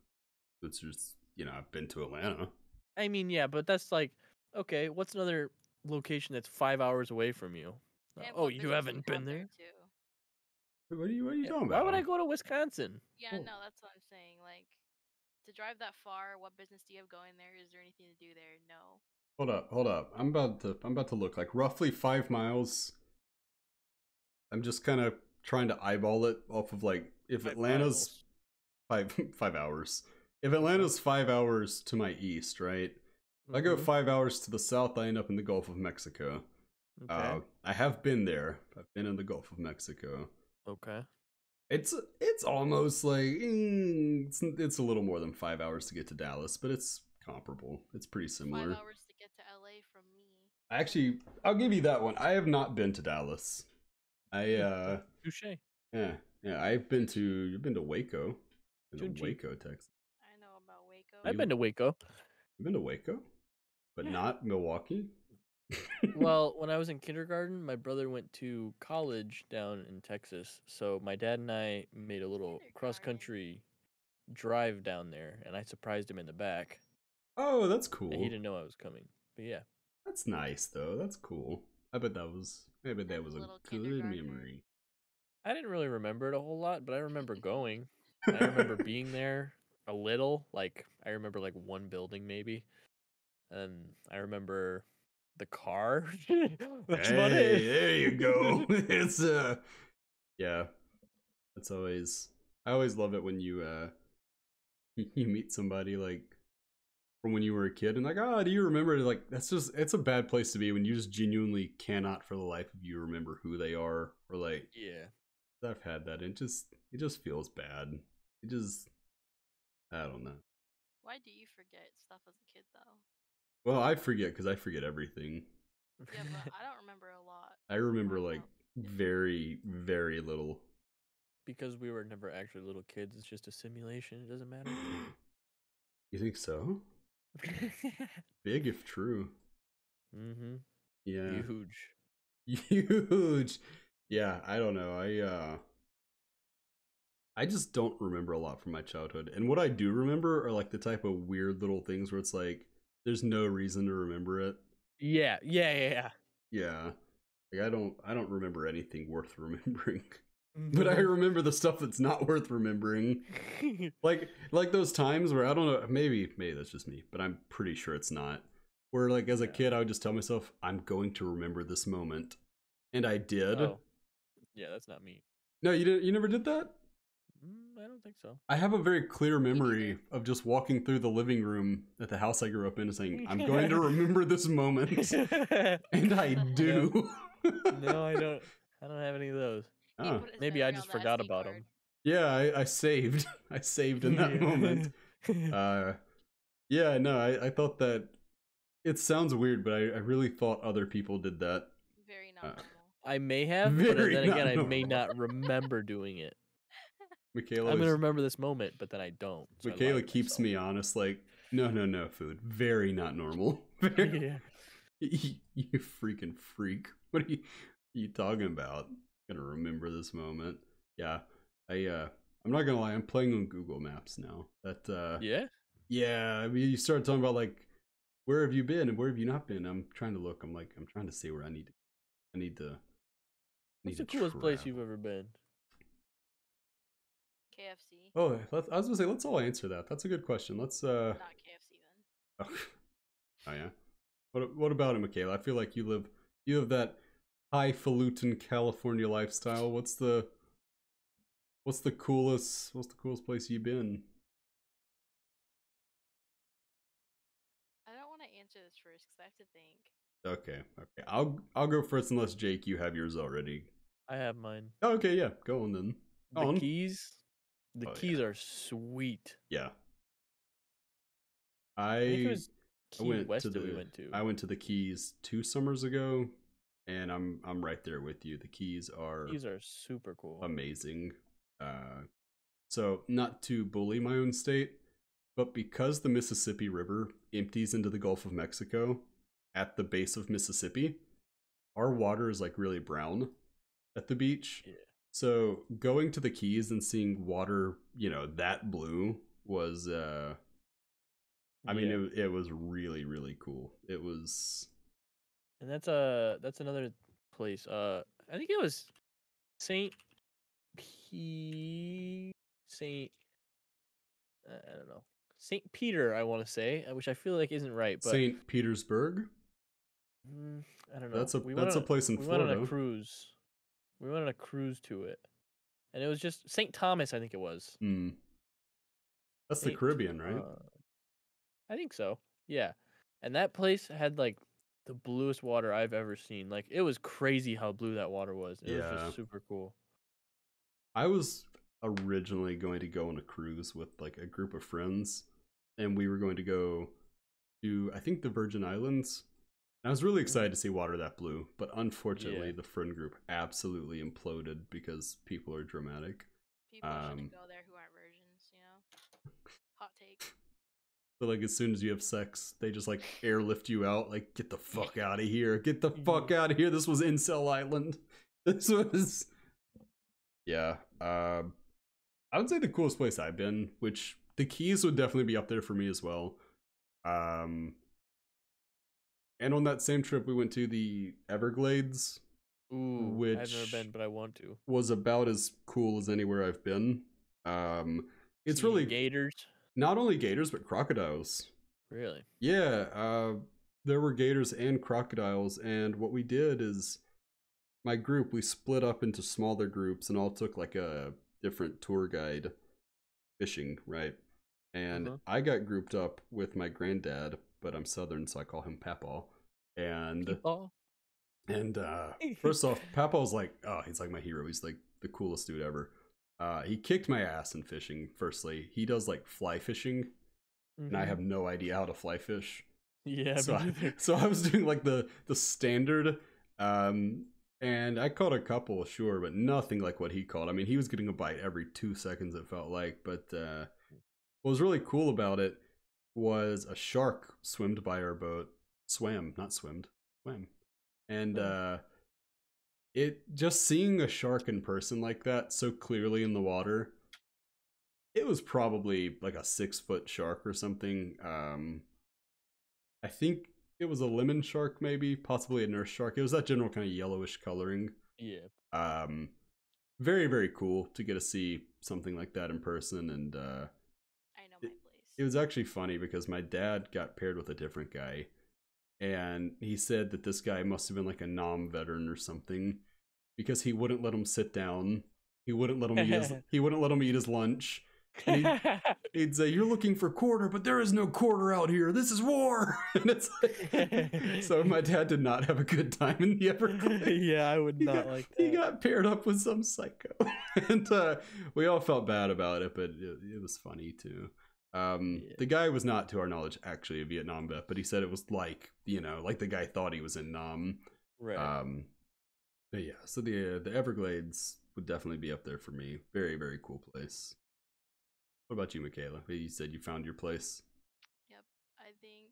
It's just, you know, I've been to Atlanta. I mean, yeah, but that's like, okay, what's another location that's 5 hours away from you? They have Oh, what you business haven't you been have there? too. What are you Yeah, talking why about? would I go to Wisconsin? Yeah, Oh. no, that's what I'm saying. Like, to drive that far, what business do you have going there? Is there anything to do there? No. Hold up. I'm about to look like roughly 5 miles. I'm just kind of trying to eyeball it off of like if 5 Atlanta's miles. 5 hours. If Atlanta's 5 hours to my east, right? If I go Mhm. 5 hours to the south, I end up in the Gulf of Mexico. Okay. I have been there. I've been in the Gulf of Mexico. Okay. It's almost like it's a little more than 5 hours to get to Dallas, but it's comparable. It's pretty similar. 5 hours to get to LA from me. Actually, I'll give you that one. I have not been to Dallas. Touche. Yeah, I've been to Waco. Been to Tunchi. Waco, Texas. I know about Waco. I've been to Waco. You've been to Waco? But Yeah. not Milwaukee? Well, when I was in kindergarten, my brother went to college down in Texas. So my dad and I made a little cross country drive down there, and I surprised him in the back. Oh, that's And cool. he didn't know I was coming. But yeah. That's nice though. That's cool. I bet that was As a a little good kindergartner. memory. I didn't really remember it a whole lot, but I remember going. I remember being there a little. Like, I remember like one building maybe. And I remember the car. That's about Hey, it. there you go. It's yeah. That's always I always love it when you you meet somebody like from when you were a kid and like, oh, do you remember? Like, it's a bad place to be when you just genuinely cannot for the life of you remember who they are, or like, Yeah. I've had that. And it just feels bad. I don't know. Why do you forget stuff as a kid, though? Well, I forget because I forget everything. Yeah, but I don't remember a lot. I remember Or like about- very, very little. Because we were never actually little kids, it's just a simulation. It doesn't matter. You think so? Big if true. Mm-hmm. Yeah. Huge. Huge. Yeah, I don't know. I just don't remember a lot from my childhood. And what I do remember are like the type of weird little things where it's like there's no reason to remember it. Yeah. Yeah. Like I don't remember anything worth remembering. But I remember the stuff that's not worth remembering. Like those times where I don't know, maybe that's just me, but I'm pretty sure it's not. Where like as a kid I would just tell myself I'm going to remember this moment. And I did. Oh. Yeah, that's not me. No, you never did that? I don't think so. I have a very clear memory of just walking through the living room at the house I grew up in and saying, I'm going to remember this moment. And I do. No, I don't have any of those. Oh. Maybe I just forgot about them. Yeah, I saved. I saved in that moment. Yeah, no, I thought that it sounds weird, but I really thought other people did that. Very not normal. I may have, but then again, I may not remember doing it. Mikayla, I'm gonna remember this moment, but then I don't. So Mikayla keeps me honest. Like, no, food. Very not normal. Yeah. You freaking freak. What are you talking about? I'm gonna remember this moment. Yeah, I'm not gonna lie. I'm playing on Google Maps now. Yeah. Yeah. I mean, you start talking about like, where have you been and where have you not been? I'm trying to look. I'm trying to see where I need to. What's the coolest place you've ever been? KFC. Oh, I was gonna say let's all answer that. That's a good question. Let's Not KFC then. Oh yeah. What about it, Mikayla? I feel like you have that highfalutin California lifestyle. What's the coolest place you've been? I don't want to answer this first because I have to think. Okay. I'll go first unless Jake, you have yours already. I have mine. Oh, okay, yeah. Go on then. The Keys. The Keys yeah. are sweet. Yeah. I think it was Key West that we went to. I went to the Keys 2 summers ago, and I'm right there with you. The Keys are super cool. Amazing. So not to bully my own state, but because the Mississippi River empties into the Gulf of Mexico at the base of Mississippi, our water is like really brown at the beach. Yeah. So going to the Keys and seeing water, that blue was I mean it was really, really cool. It was. And that's another place. I think it was I don't know. St. Peter, I want to say, which I feel like isn't right, but St. Petersburg? I don't know. That's a place in Florida. We went on a cruise. We went on a cruise to it. And it was just St. Thomas, I think it was. That's the Caribbean, right? I think so. Yeah. And that place had like the bluest water I've ever seen. Like it was crazy how blue that water was. It was just super cool. I was originally going to go on a cruise with like a group of friends, and we were going to go to, I think, the Virgin Islands. And I was really excited to see water that blue, but unfortunately the friend group absolutely imploded because people are dramatic. People shouldn't go there who aren't virgins, Hot take. So like as soon as you have sex, they just like airlift you out, like get the fuck out of here. Get the fuck out of here. This was Incel Island. This was I would say the coolest place I've been, which the Keys would definitely be up there for me as well. And on that same trip we went to the Everglades. Ooh, which I've never been, but I want to. Was about as cool as anywhere I've been. It's really gators. Not only gators, but crocodiles. Really? Yeah, there were gators and crocodiles, and what we did is my group, we split up into smaller groups and all took like a different tour guide fishing, right? And I got grouped up with my granddad, but I'm Southern, so I call him Papaw. And first off, Papaw's like, he's like my hero. He's like the coolest dude ever. He kicked my ass in fishing. Firstly, he does like fly fishing, and I have no idea how to fly fish. Yeah, so I was doing like the standard, and I caught a couple, sure, but nothing like what he caught. I mean, he was getting a bite every 2 seconds, it felt like. But what was really cool about it was a shark swam by our boat. Swam. And it just seeing a shark in person like that, so clearly in the water, it was probably like a 6-foot shark or something. I think it was a lemon shark, maybe, possibly a nurse shark. It was that general kind of yellowish coloring. Yeah. Very, very cool to get to see something like that in person. And I know my place. It was actually funny because my dad got paired with a different guy. And he said that this guy must have been like a Nam veteran or something, because he wouldn't let him sit down. He wouldn't let him eat his lunch. And he'd say, "You're looking for quarter, but there is no quarter out here. This is war." And it's like, so my dad did not have a good time in the Everglades. Yeah, I would not like that. He got paired up with some psycho, and we all felt bad about it, but it was funny too. The guy was not, to our knowledge, actually a Vietnam vet, but he said it was like, like the guy thought he was in Nam. Right. But yeah, so the Everglades would definitely be up there for me. Very, very cool place. What about you, Mikayla? You said you found your place. Yep, I think,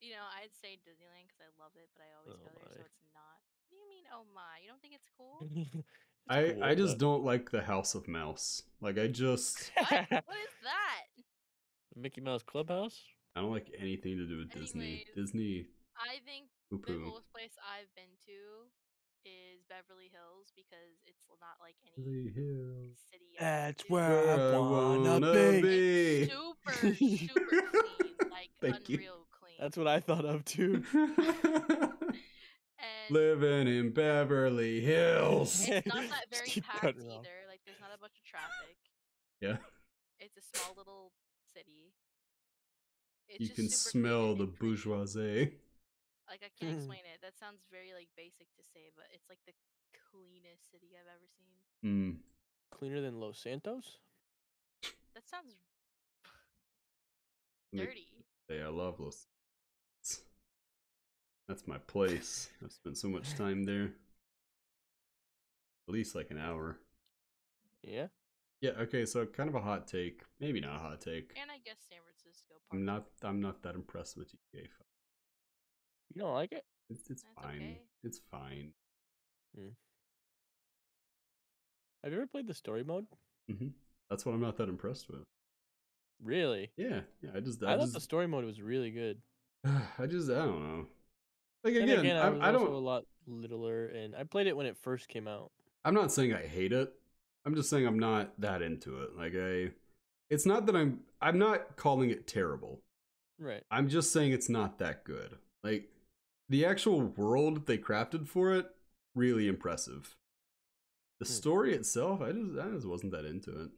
I'd say Disneyland because I love it, but I always go there, so it's not. What do you mean, oh my? You don't think it's cool? I just don't like the House of Mouse. Like, I just... What? What is that? Mickey Mouse Clubhouse? I don't like anything to do with Disney. Disney... I think the coolest place I've been to is Beverly Hills because it's not like any Beverly Hills. city I've been That's to. where I wanna be. It's super, super clean, like Thank you. unreal clean. That's what I thought of too. And Living in Beverly Hills. it's not that Just very keep packed cutting off. either. Like there's not a bunch of traffic. Yeah. It's a small little city. It's You just can super clean smell and the pretty. bourgeoisie. Like I can't explain it. That sounds very like basic to say, but it's like the cleanest city I've ever seen. Mm. Cleaner than Los Santos? That sounds Like, dirty. I love Los. That's my place. I've spent so much time there. At least like an hour. Yeah. Yeah, okay, so kind of a hot take. Maybe not a hot take. And I guess San Francisco. I'm not that impressed with GTA 5. You don't like it? It's That's fine. okay. It's fine. Have you ever played the story mode? That's what I'm not that impressed with. Really? Yeah, I thought the story mode was really good. I don't know. Like And again, I was I also don't. a lot littler, and I played it when it first came out. I'm not saying I hate it. I'm just saying I'm not that into it. Like it's not that I'm not calling it terrible. Right. I'm just saying it's not that good. Like the actual world they crafted for it, really impressive. The story itself, I just wasn't that into it.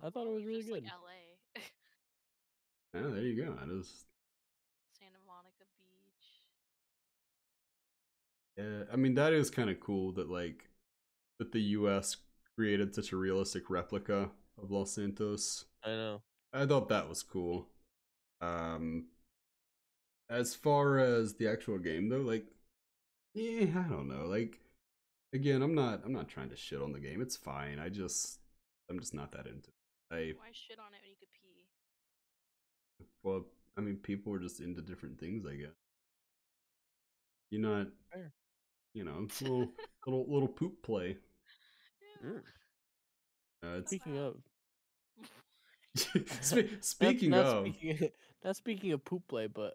I thought it was really Just good. like LA. Yeah, there you go. I just Santa Monica Beach. yeah, I mean that is kind of cool that that the US created such a realistic replica of Los Santos. I know. I thought that was cool. As far as the actual game though, like yeah, I don't know. Like again, I'm not trying to shit on the game. It's fine. I'm just not that into it. Why shit on it when you could pee? Well, I mean people are just into different things, I guess. You're not Fair. you know, little poop play. Mm. It's Speaking of, speaking of not speaking of poop play, but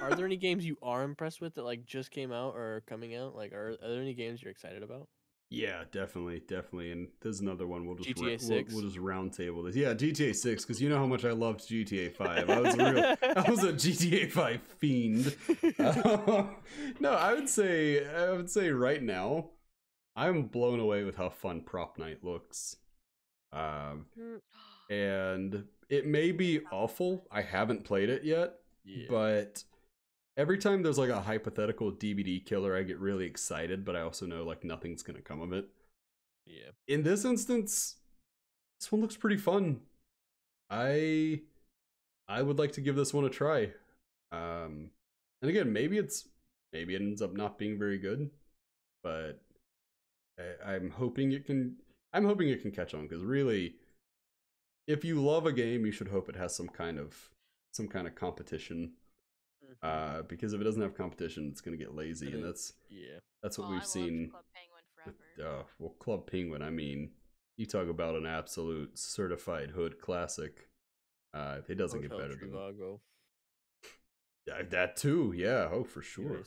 are there any games you are impressed with that like just came out or are coming out? Like, are there any games you're excited about? yeah, definitely. And there's another one we'll just GTA 6? we'll just round table this. Yeah, GTA 6 because you know how much I loved GTA 5. I was a GTA 5 fiend. No, I would say right now I'm blown away with how fun Prop Night looks. And it may be awful. I haven't played it yet, but every time there's like a hypothetical DVD killer, I get really excited, but I also know like nothing's gonna come of it. Yeah. In this instance, this one looks pretty fun. I would like to give this one a try. And again, maybe it ends up not being very good, but I'm hoping it can catch on because really, if you love a game, you should hope it has some kind of competition. Because if it doesn't have competition, it's gonna get lazy, and that's what we've seen. Club Penguin forever. Well, Club Penguin. I mean, you talk about an absolute certified hood classic. It doesn't get better than that too. Yeah, oh for sure.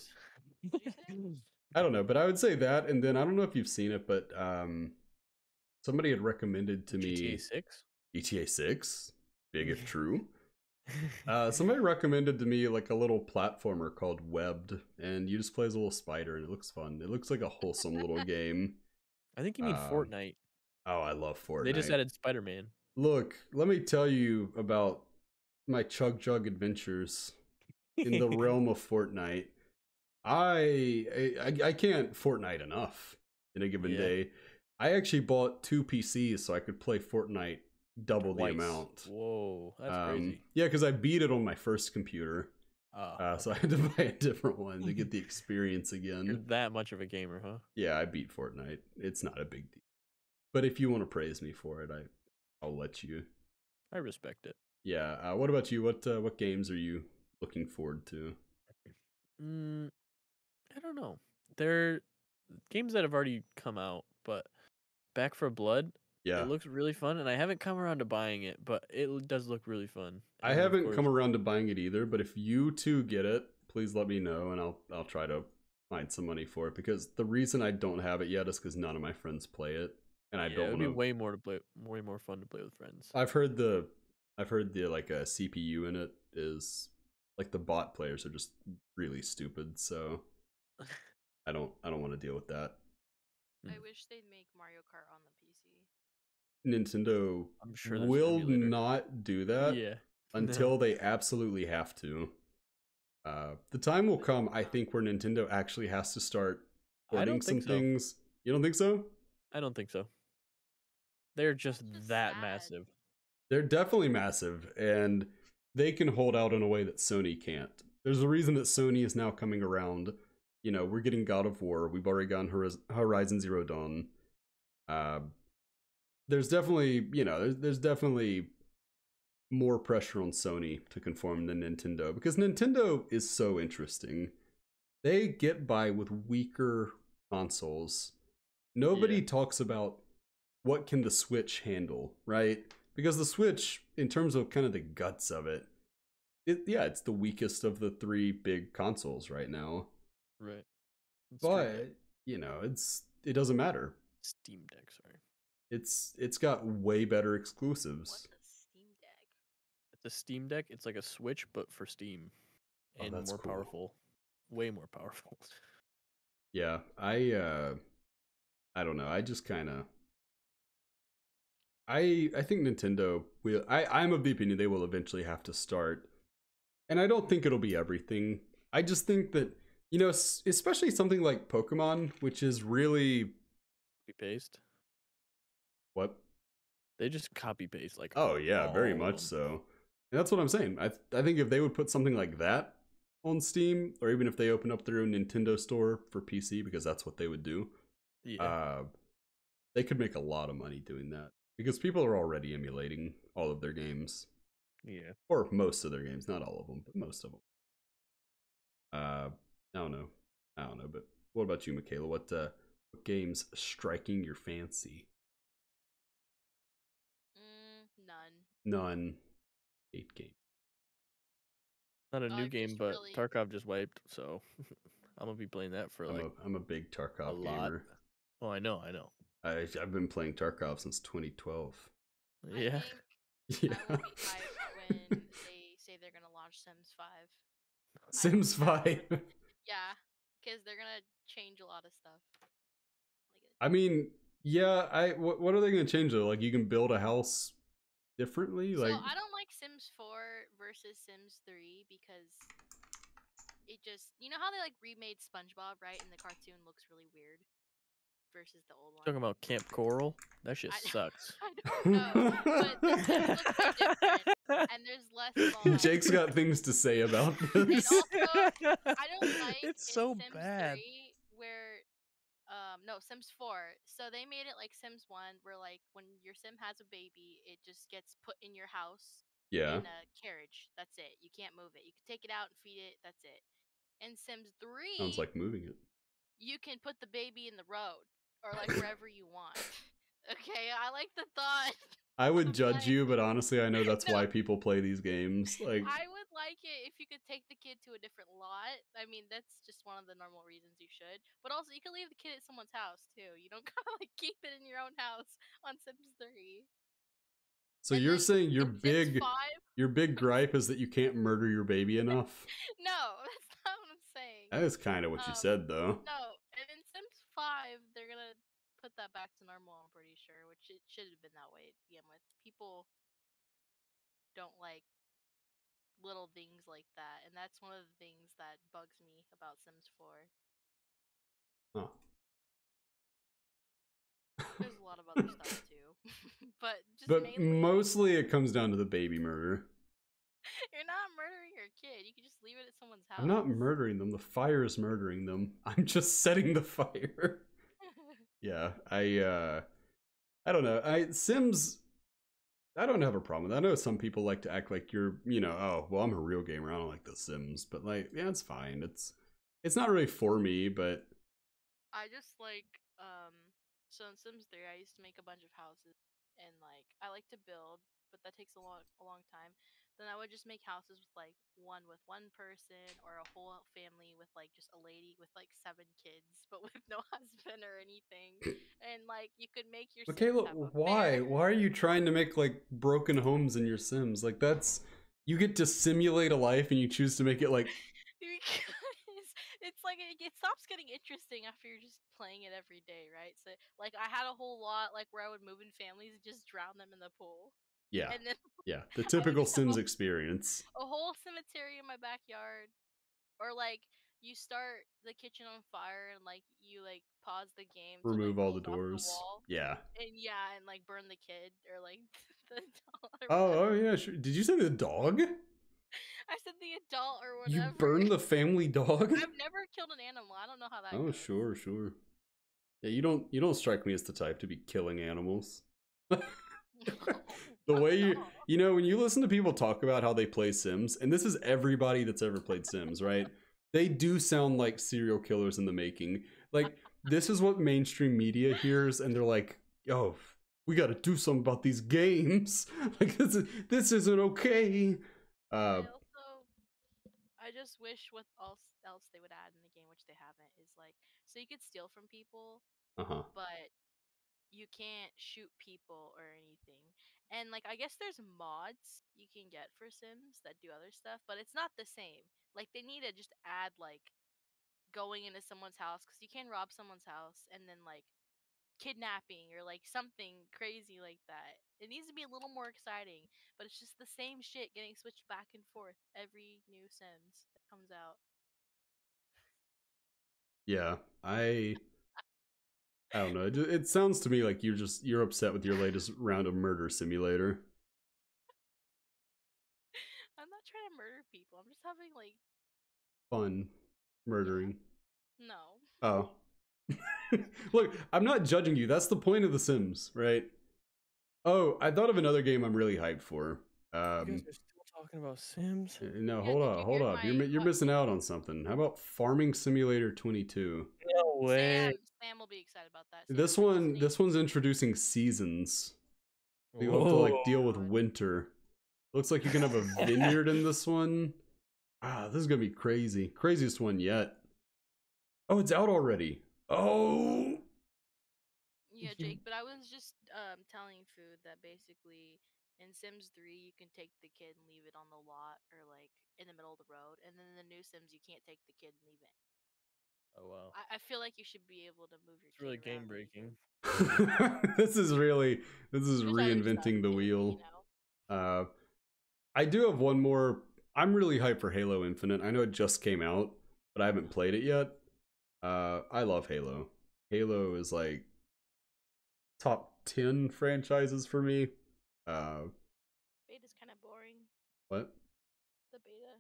I don't know, but I would say that, and then I don't know if you've seen it, but somebody had recommended to me GTA 6. GTA 6, big if true. Somebody recommended to me like a little platformer called Webbed, and you just play as a little spider, and it looks fun. It looks like a wholesome little game. I think you mean Fortnite. Oh, I love Fortnite. They just added Spider-Man. Look, let me tell you about my Chug Jug adventures in the realm of Fortnite. I can't Fortnite enough in a given day. I actually bought 2 PCs so I could play Fortnite double the amount. Whoa, that's crazy. Yeah, because I beat it on my first computer. So I had to buy a different one to get the experience again. You're that much of a gamer, huh? Yeah, I beat Fortnite. It's not a big deal. But if you want to praise me for it, I'll let you. I respect it. Yeah. What about you? What games are you looking forward to? I don't know. They're games that have already come out, but Back 4 Blood. Yeah, it looks really fun, and I haven't come around to buying it, but it does look really fun. I haven't come around to buying it either, but if you two get it, please let me know, and I'll try to find some money for it, because the reason I don't have it yet is because none of my friends play it, and I Yeah, don't it'd want be to. way more fun to play with friends. I've heard the like a CPU in it is like the bot players are just really stupid, so I don't want to deal with that. I wish they'd make Mario Kart on the PC. Nintendo I'm sure there's an will emulator. not do that Yeah. until No. they absolutely have to. The time will come, I think, where Nintendo actually has to start I porting don't some think so. things. You don't think so? I don't think so. They're just That's just that sad. massive. They're definitely massive, and they can hold out in a way that Sony can't. There's a reason that Sony is now coming around. You know, we're getting God of War. We've already gotten Horizon Zero Dawn. There's definitely, you know, there's definitely more pressure on Sony to conform than Nintendo, because Nintendo is so interesting. They get by with weaker consoles. Nobody talks about what can the Switch handle, right? Because the Switch, in terms of kind of the guts of it, it's the weakest of the three big consoles right now. Right. But, you know, it doesn't matter. Steam Deck, sorry. It's got way better exclusives. What's a Steam Deck? It's a Steam Deck. It's like a Switch, but for Steam, Oh, and that's more cool. powerful, way more powerful. Yeah, I don't know. I just kind of I think Nintendo will. I'm of the opinion they will eventually have to start, and I don't think it'll be everything. I just think that, you know, especially something like Pokemon, which is really Copy paste. what? They just copy paste like. Oh yeah, very all of much them. so. And that's what I'm saying. I think if they would put something like that on Steam, or even if they open up their own Nintendo store for PC, because that's what they would do. Yeah. They could make a lot of money doing that, because people are already emulating all of their games. Yeah. Or most of their games, not all of them, but most of them. I don't know. But what about you, Mikayla? What games striking your fancy? None. None. 8 games. Not a new I've game, just but really- Tarkov just wiped, so I'm gonna be playing that for like I'm a big Tarkov a lot. gamer. Oh, I know. I've been playing Tarkov since 2012. Yeah. I think I will be hyped when they say they're gonna launch Sims 5. Sims 5. Yeah, because they're gonna change a lot of stuff. I mean, yeah. What are they gonna change though? Like, you can build a house differently. So Like, I don't like Sims 4 versus Sims 3 because it just, you know how they like remade SpongeBob, right? And the cartoon looks really weird versus the old one. Talking about Camp Coral, that shit sucks. I don't know, but the Sims look way different, and there's less mods. Jake's got things to say about And this. also, I don't like It's in so Sims bad. 3 where no, Sims 4. So they made it like Sims 1 where like when your sim has a baby, it just gets put in your house Yeah. in a carriage. That's it. You can't move it. You can take it out and feed it. That's it. In Sims 3, Sounds like moving it. you can put the baby in the road or like wherever you want. Okay, I like the thought. I would of, judge like- you, but honestly, I know that's No. why people play these games. Like, I would like it if you could take the kid to a different lot. I mean, that's just one of the normal reasons you should. But also, you can leave the kid at someone's house too. You don't gotta like keep it in your own house on Sims 3. so And you're then saying your in Sims 5, your big gripe is that you can't murder your baby enough? no, that's not what I'm saying. That is kind of what you said, though. No, and in Sims 5, they're gonna put that back to normal. I'm pretty sure, which it should have been that way to begin with. People don't like little things like that, and that's one of the things that bugs me about Sims 4. Huh. There's a lot of other stuff too, but just But mainly, mostly it comes down to the baby murder. you're not murdering your kid. You can just leave it at someone's house. I'm not murdering them. The fire is murdering them. I'm just setting the fire. Yeah, I don't know. Sims, I don't have a problem with that. I know some people like to act like you're, you know, oh, well, I'm a real gamer. I don't like The Sims, but like, yeah, it's fine. It's not really for me, but I just like so in Sims 3 I used to make a bunch of houses and like I like to build, but that takes a long time. then I would just make houses with like one person or a whole family with like just a lady with like 7 kids, but with no husband or anything. And like you could make your Sims Mikayla, have a why? bear. Why are you trying to make like broken homes in your Sims? Like that's you get to simulate a life and you choose to make it like Because it's like it stops getting interesting after you're just playing it every day, right? So like I had a whole lot like where I would move in families and just drown them in the pool, yeah. and then Yeah, the I would typical just have Sims experience. a whole cemetery in my backyard, or like you start the kitchen on fire and like you like pause the game to like Remove all the close off the doors. wall, Yeah. and yeah, and like burn the kid or like the doll or Oh, whatever. yeah, sure. Did you say the dog? I said the adult or You whatever. burned the family dog? I've never killed an animal. I don't know how that Oh, goes. sure, sure. Yeah, you don't strike me as the type to be killing animals. The way you know, when you listen to people talk about how they play Sims, and this is everybody that's ever played Sims, right? They do sound like serial killers in the making. Like, this is what mainstream media hears, and they're like, oh, we gotta do something about these games. Like, this isn't okay. I just wish what else they would add in the game, which they haven't, is like so you could steal from people, Uh-huh. but you can't shoot people or anything. And like I guess there's mods you can get for Sims that do other stuff, but it's not the same. Like they need to just add like going into someone's house, because you can rob someone's house and then like kidnapping or like something crazy like that. It needs to be a little more exciting, but it's just the same shit getting switched back and forth every new Sims that comes out. Yeah, I don't know. It sounds to me like you're upset with your latest round of Murder Simulator. I'm not trying to murder people. I'm just having like Fun murdering. no. Oh. Look, I'm not judging you. That's the point of The Sims, right? Oh, I thought of another game I'm really hyped for. You guys are still talking about Sims? No, Yeah, hold did up, you hold hear up. my You're missing out on something. How about Farming Simulator 22? No way. Sam will be excited about that. This Sam, one, this one's introducing seasons. You have to like deal with winter. Looks like you can have a vineyard in this one. Ah, this is gonna be crazy. Craziest one yet. Oh, it's out already. Oh. Yeah, Jake, but I was just telling Food that basically in Sims 3 you can take the kid and leave it on the lot or like in the middle of the road, and then in the new Sims you can't take the kid and leave it. Oh wow. I feel like you should be able to move your It's really kid around game breaking. This is There's other reinventing stuff the too, wheel. you know? I do have one more. I'm really hyped for Halo Infinite. I know it just came out, but I haven't played it yet. I love Halo. Halo is like top 10 franchises for me. Beta's kind of boring. What? The beta.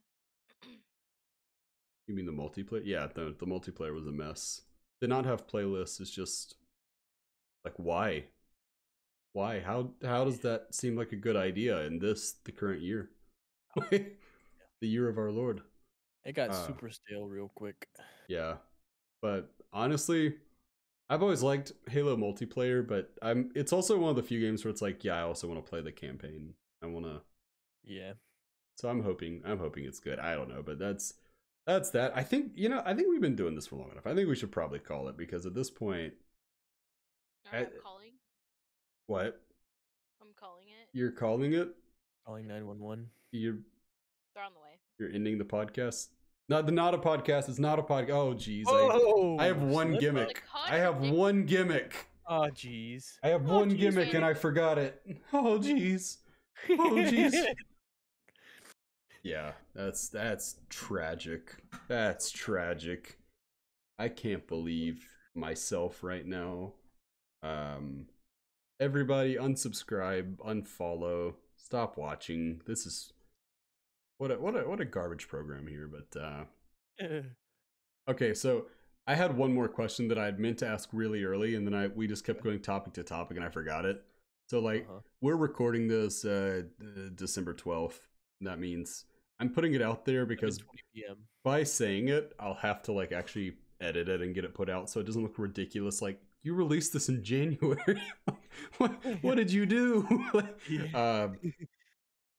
You mean the multiplayer? Yeah, the multiplayer was a mess. Did not have playlists. It's just like why? Why? How does that seem like a good idea in the current year? The year of our Lord. It got super stale real quick. Yeah. But honestly, I've always liked Halo multiplayer, but it's also one of the few games where it's like, yeah, I also want to play the campaign. I want to. Yeah. So I'm hoping it's good. I don't know, but that's that. I think we've been doing this for long enough. I think we should probably call it, because at this point, I'm calling. What? I'm calling it. You're calling it? Calling 911. They're on the way. You're ending the podcast? Not a podcast. It's not a podcast. Oh, jeez. Oh, I have one gimmick. I have one gimmick. Oh, jeez. I have one gimmick and I forgot it. Oh, jeez. Oh, jeez. Yeah, that's tragic. That's tragic. I can't believe myself right now. Everybody unsubscribe, unfollow, stop watching. This is what a garbage program here, but okay, so I had one more question that I had meant to ask really early, and then we just kept going topic to topic and I forgot it. So like we're recording this December 12th. That means I'm putting it out there because 20 p.m. by saying it, I'll have to like actually edit it and get it put out so it doesn't look ridiculous. Like, you released this in January. What did you do?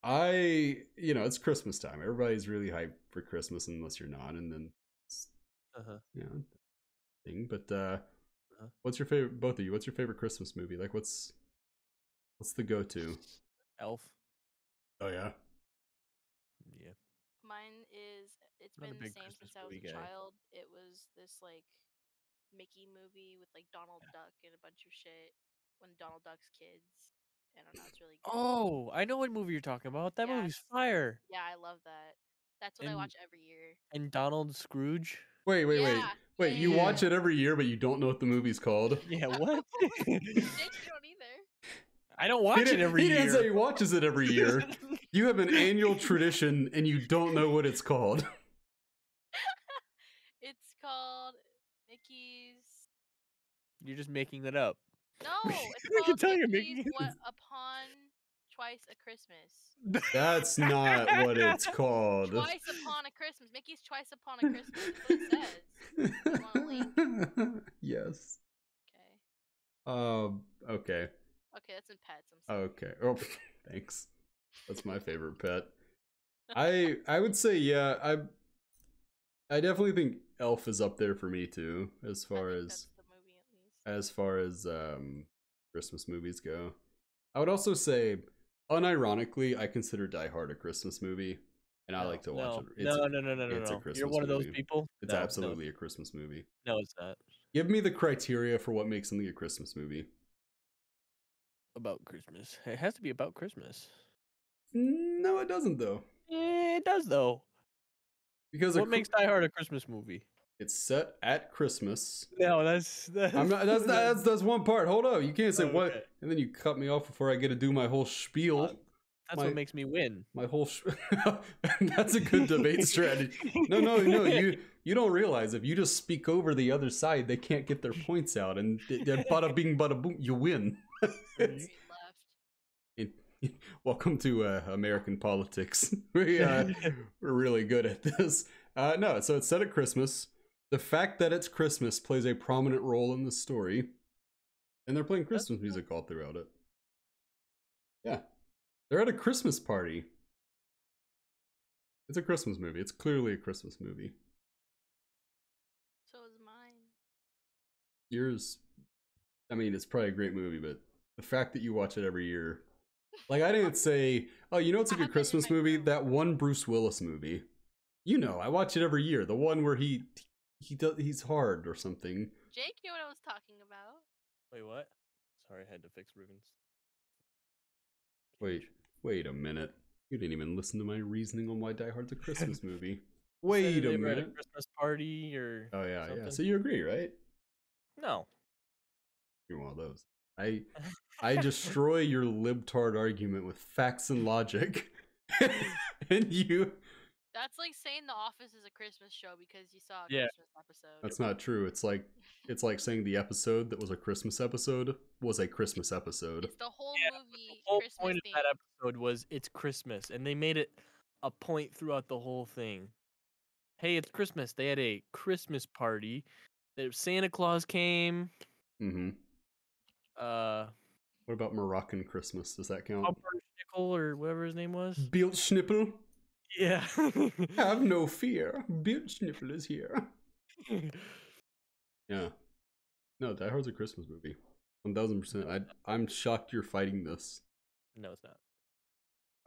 It's Christmas time. Everybody's really hyped for Christmas unless you're not, and then it's, thing. But what's your favorite? Both of you, what's your favorite Christmas movie? Like, what's the go-to? Elf. Oh yeah. Yeah. Mine is. It's Not a been the big same Christmas since I was movie a guy. child. It was this like Mickey movie with like Donald Duck and a bunch of shit. When Donald Duck's kids. I don't know. It's really good. Oh, I know what movie you're talking about. That movie's Yes. fire. Yeah, I love that. That's what I And watch every year. and Donald Scrooge. Wait. Yeah, You yeah, watch it every year, but you don't know what the movie's called. Yeah, what? Jake, you don't either. I don't watch it every He year. didn't say he watches it every year. You have an annual tradition, and you don't know what it's called. It's called Mickey's. You're just making that up. No, it's I can called tell you're Mickey's making it. What Upon Twice a Christmas. That's not what it's called. Twice Upon a Christmas. Mickey's Twice Upon a Christmas. That's what it says. You want a link? Yes. Okay. Okay. Okay, that's in Pets. I'm sorry. Okay. Oh, thanks. That's my favorite pet. I would say yeah. I definitely think Elf is up there for me too, as far I think as that's the movie at least. as far as Christmas movies go. I would also say, unironically, I consider Die Hard a Christmas movie, and I like to watch it. No. It's a Christmas You're one of those movie. people. It's absolutely a Christmas movie. No, it's not. Give me the criteria for what makes something a Christmas movie. About Christmas. It has to be about Christmas. No, it doesn't though. It does though. Because what makes Die Hard a Christmas movie? It's set at Christmas. No, that's I'm not. That's one part. Hold up. You can't say okay. what, and then you cut me off before I get to do my whole spiel. That's what makes me win. My whole. That's a good debate strategy. No. You don't realize if you just speak over the other side, they can't get their points out, and bada bing, bada boom, you win. Welcome to American politics. We're really good at this. No, so it's set at Christmas. The fact that it's Christmas plays a prominent role in the story, and they're playing Christmas music all throughout it. Yeah, they're at a Christmas party. It's a Christmas movie. It's clearly a Christmas movie. So is mine. Yours, I mean, it's probably a great movie, but the fact that you watch it every year, like I didn't say, oh, you know, it's a good Christmas movie. That one Bruce Willis movie. You know, I watch it every year. The one where he's hard or something. Jake knew what I was talking about. Wait, what? Sorry, I had to fix Ruben's. Wait a minute. You didn't even listen to my reasoning on why Die Hard's a Christmas movie. Wait a minute. At a Christmas party or Oh yeah, something? yeah. So you agree, right? No. You're one of those. I destroy your libtard argument with facts and logic. And you That's like saying The Office is a Christmas show because you saw a Yeah. Christmas episode. That's not true. It's like saying the episode that was a Christmas episode was a Christmas episode. It's the whole movie. The whole Christmas point of theme. that episode was it's Christmas, and they made it a point throughout the whole thing. Hey, it's Christmas. They had a Christmas party. Santa Claus came. Mm-hmm. Uh, What about Moroccan Christmas? Does that count? Schnickel or whatever his name was. Bildschnippel? Yeah. Have no fear. Bildschnippel is here. Yeah. No, Die Hard's a Christmas movie. 1000%. I'm shocked you're fighting this. No, it's not.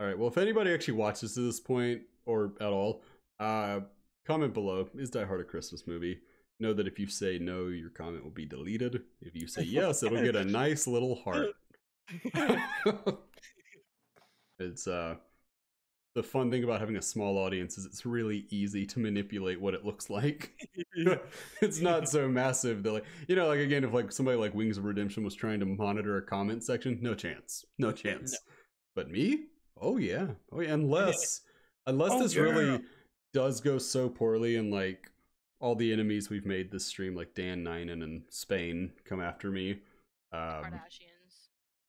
All right. Well, if anybody actually watches to this point or at all, comment below. Is Die Hard a Christmas movie? Know that if you say no, your comment will be deleted. If you say yes, it'll get a nice little heart. It's the fun thing about having a small audience is it's really easy to manipulate what it looks like. It's not so massive that, like, you know, like again, if like somebody like Wings of Redemption was trying to monitor a comment section, no chance. No. But me? Oh yeah, unless this really does go so poorly and like all the enemies we've made this stream, like Dan Ninen and Spain, come after me. Kardashians.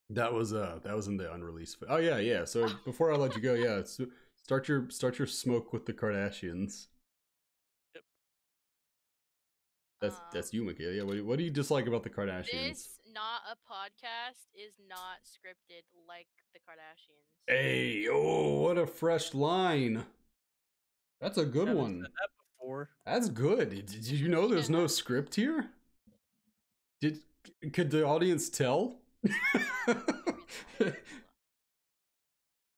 That was in the unreleased. Oh yeah. So before I let you go, yeah, start your smoke with the Kardashians. Yep. That's you, Mikayla. Yeah. What do you dislike about the Kardashians? This not a podcast is not scripted like the Kardashians. Hey, oh, what a fresh line. That's a good Haven't one. said that before. That's good. Did you know there's no script here? Could the audience tell?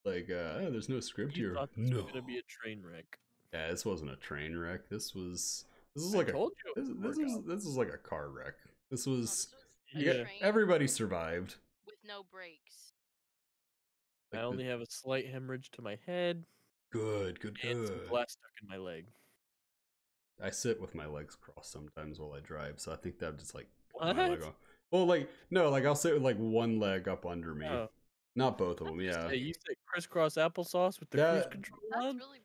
Like, there's no script You here. thought this No. was gonna be a train wreck. Yeah, this wasn't a train wreck. This was I like told you it would work out. this was like a car wreck. This No, was this was a Yeah. train everybody survived. with no brakes. I Like only have a slight hemorrhage to my head good. and some glass stuck in my leg. I sit with my legs crossed sometimes while I drive, so I think that just like pull What? my leg off. Well, like no, like I'll sit with like one leg up under me, Oh. not both of them. Yeah, Hey, you said crisscross applesauce with the That- cruise control That's on? really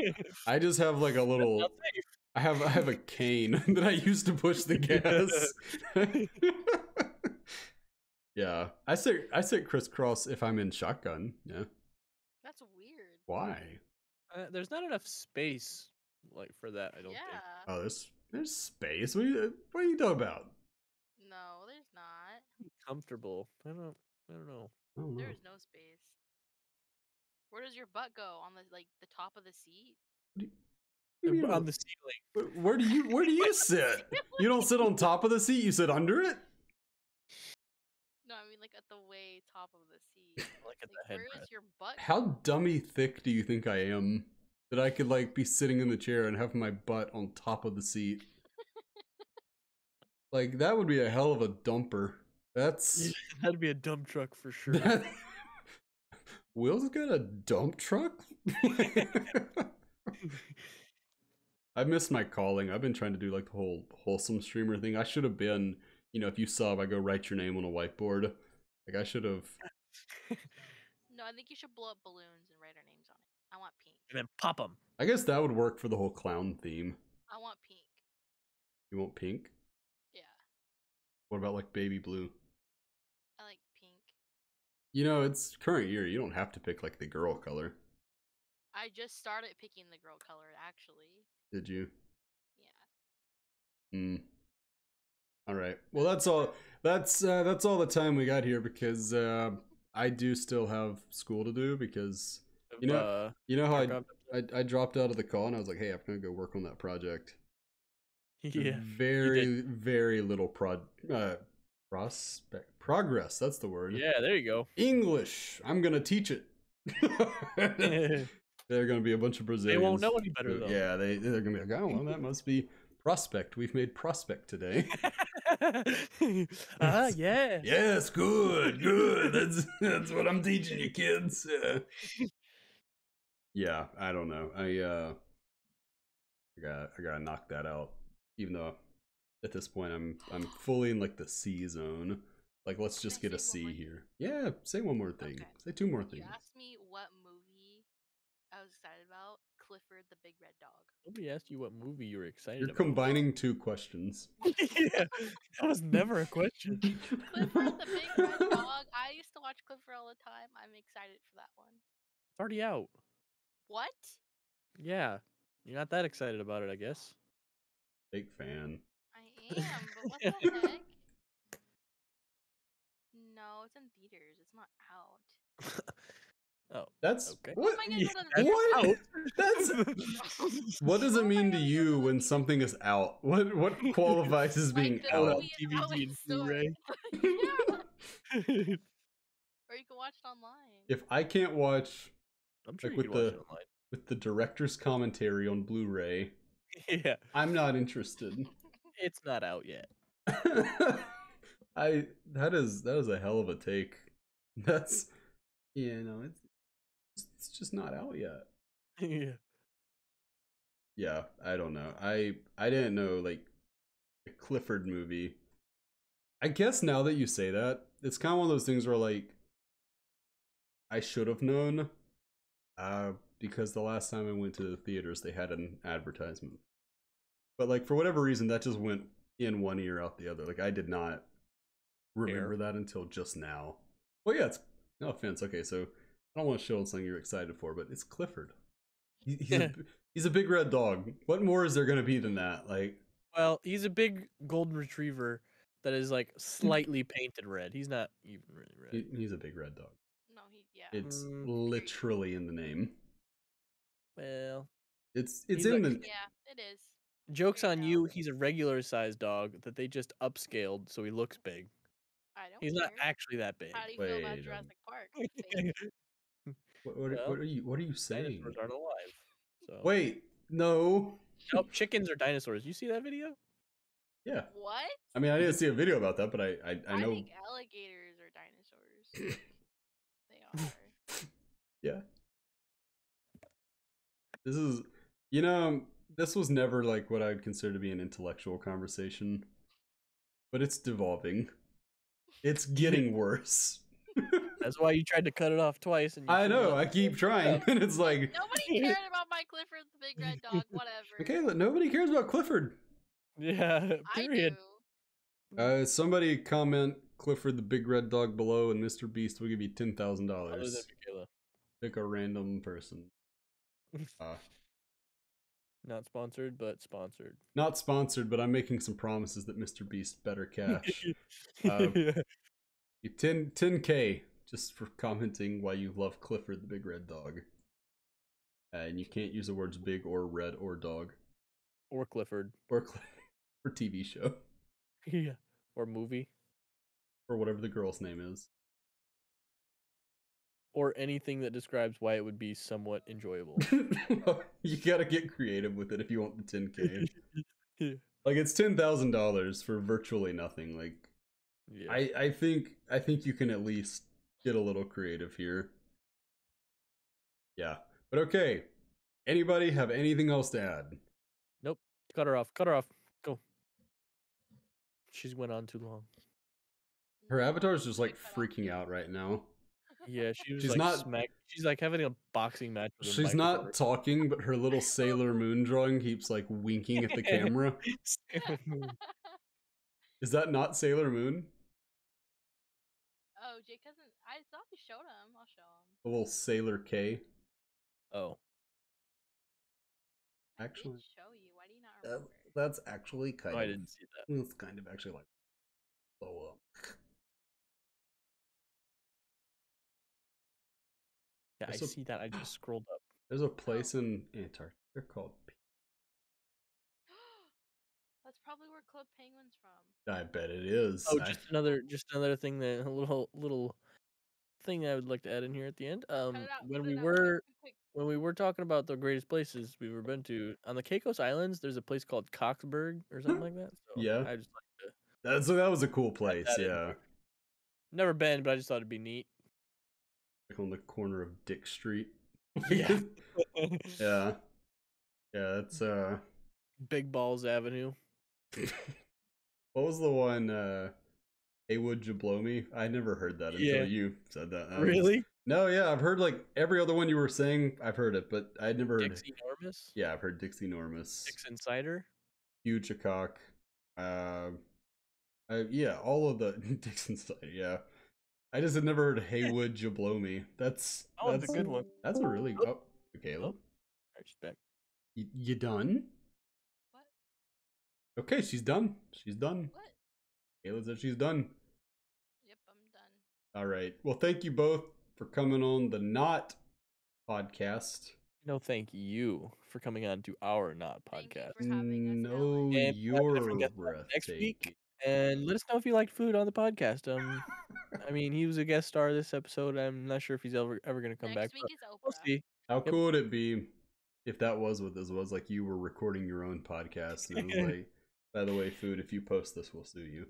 weird. I just have like a little. Not safe. I have a cane that I use to push the gas. Yeah, I sit crisscross if I'm in shotgun. Yeah, That's weird. why? There's not enough space like for that. I don't think. Yeah. Oh, there's space. What are you talking about? No, there's not. Comfortable. I don't know. I don't know. There is no space. Where does your butt go? On the top of the seat? What do you mean On the ceiling. Where do you sit? You don't sit on top of the seat. You sit under it. No, I mean like at the way top of the seat. Like at Like, the where headrest. is your butt? How dummy thick do you think I am that I could like be sitting in the chair and have my butt on top of the seat? Like that would be a hell of a dumper. That's That'd be a dump truck for sure. that... Will's got a dump truck. I missed my calling. I've been trying to do like the whole wholesome streamer thing. I should have been, if you sub, I go write your name on a whiteboard. Like I should have. No, I think you should blow up balloons and write our names on it. I want pink. And then pop them. I guess that would work for the whole clown theme. I want pink. You want pink? Yeah, What about like baby blue? I like pink. It's current year. You don't have to pick like the girl color. I just started picking the girl color actually. Did you? Yeah. All right. Well, that's all. That's all the time we got here because I do still have school to do because you know how I dropped out of the call and I was like, hey, I'm gonna go work on that project. Yeah. Very little progress. That's the word. Yeah, there you go. English. I'm gonna teach it. They're gonna be a bunch of Brazilians. They won't know any better though. Yeah, they're gonna be like, oh well, that must be prospect. We've made prospect today. Yeah. Yes, good. That's what I'm teaching you, kids. Yeah, I don't know. I gotta knock that out. Even though at this point I'm fully in like the C zone. Like let's just Can I get a say C one more here. Yeah, say one more thing. Okay. Say two more You things. asked me what movie I was excited about. Clifford the Big Red Dog. Nobody asked you what movie you were excited You're about. combining two questions. Yeah, that was never a question. Clifford the Big Red Dog. I used to watch Clifford all the time. I'm excited for that one. It's already out. What? Yeah. You're not that excited about it, I guess. Big fan. I am, but what the heck? No, it's in theaters. It's not out. Oh. That's Okay. what? Am I gonna go to That's What? out. That's what does it mean to you when something is out? What qualifies as being Like, the out? movie is out DVD in and stores. Blu-ray. Yeah. Or you can watch it online. If I can't watch I'm sure Like you with can watch the- it online. with the director's commentary on Blu-ray, Yeah. I'm not interested. It's not out yet. That is a hell of a take. That's it's just not out yet. Yeah. Yeah, I don't know. I didn't know like the Clifford movie. I guess now that you say that, it's kind of one of those things where like I should have known because the last time I went to the theaters they had an advertisement. But like for whatever reason that just went in one ear out the other. Like I did not remember that until just now. Well, yeah, it's no offense. Okay, so I don't want to show on something you're excited for, but it's Clifford. He's a big red dog. What more is there going to be than that? Like, Well, he's a big golden retriever that is like slightly painted red. He's not even really red. He's a big red dog. No, yeah. It's literally in the name. Well, it's he's in Yeah, the. it is. Joke's There on you you. go. He's a regular sized dog that they just upscaled so he looks big. I don't He's care. not actually that big. How do you feel about Wait a Jurassic Park? Fake. What Well, are you saying? Dinosaurs aren't alive. So. Wait, no. Nope, chickens are dinosaurs. You see that video? Yeah. What? I mean, I didn't see a video about that, but I know. I think alligators are dinosaurs. They are. Yeah. This is, this was never like what I'd consider to be an intellectual conversation, but it's devolving. It's getting worse. That's why you tried to cut it off twice. And I know. I keep trying, and it's like Nobody cared about my Clifford the Big Red Dog. Whatever. Mikayla, nobody cares about Clifford. Yeah. Period. I do. Somebody comment Clifford the Big Red Dog below, and Mr. Beast will give you $10,000. Other than Mikayla. Pick a random person. Not sponsored, but sponsored. Not sponsored, but I'm making some promises that Mr. Beast better cash. 10K just for commenting why you love Clifford the Big Red Dog. And you can't use the words big or red or dog. Or Clifford. Or TV show. Yeah. Or movie. Or whatever the girl's name is. Or anything that describes why it would be somewhat enjoyable. You gotta get creative with it if you want the 10K. Yeah. Like, it's $10,000 for virtually nothing. Like, Yeah. I think you can at least get a little creative here. Yeah. But okay. Anybody have anything else to add? Nope. Cut her off. Cut her off. Go. She's went on too long. Her avatar's just like freaking out right now. Yeah, she was She's like not- she's like having a boxing match with a She's microphone. not talking, but her little Sailor Moon drawing keeps like winking at the camera. Is that not Sailor Moon? Oh, Jake hasn't. I thought you showed him. I'll show him. A little Sailor K. Oh. I Actually, did show you. Why do you not remember? that's actually kind Oh, of. I didn't see that. It's kind of actually like. Oh, Yeah, I There's a- see that. I just scrolled up. there's a place in Antarctica called. That's probably where Club Penguin's from. I bet it is. Oh, just another thing that a little thing that I would like to add in here at the end. Cut it out, When cut we it out, were quick. when we were talking about the greatest places we've ever been to on the Caicos Islands, there's a place called Coxburg or something like that. So Yeah. I just like to. So that was a cool place. that in Yeah. there. Never been, but I just thought it'd be neat. Like on the corner of Dick Street. Yeah. Yeah. Yeah, that's Big Balls Avenue. what was the one Hey Would You Blow Me? I never heard that until Yeah. you said that. Really? No, yeah, I've heard like every other one you were saying, I've heard it, but I'd never heard Dixie Normus. Yeah, I've heard Dixie Normus. Dix Insider. Huge a cock. Yeah, all of the Dixon side, yeah. I just had never heard Hey Would You Blow Me. That's a good one. That's a really Caleb. Alright, she's back. You done? What? Okay, she's done. She's done. What? Kayla said she's done. Yep, I'm done. All right. Well, thank you both for coming on the Not podcast. No, thank you for coming on to our Not Thank you podcast. for having us, No, Alex. And we'll have a you're different guest on next week. breathtaking. And let us know if you liked food on the podcast. I mean, he was a guest star this episode. I'm not sure if he's ever going to come Next back. week is We'll Oprah. see. How Yep. cool would it be if that was what this was? Like you were recording your own podcast, and it was like, by the way, food. If you post this, we'll sue you.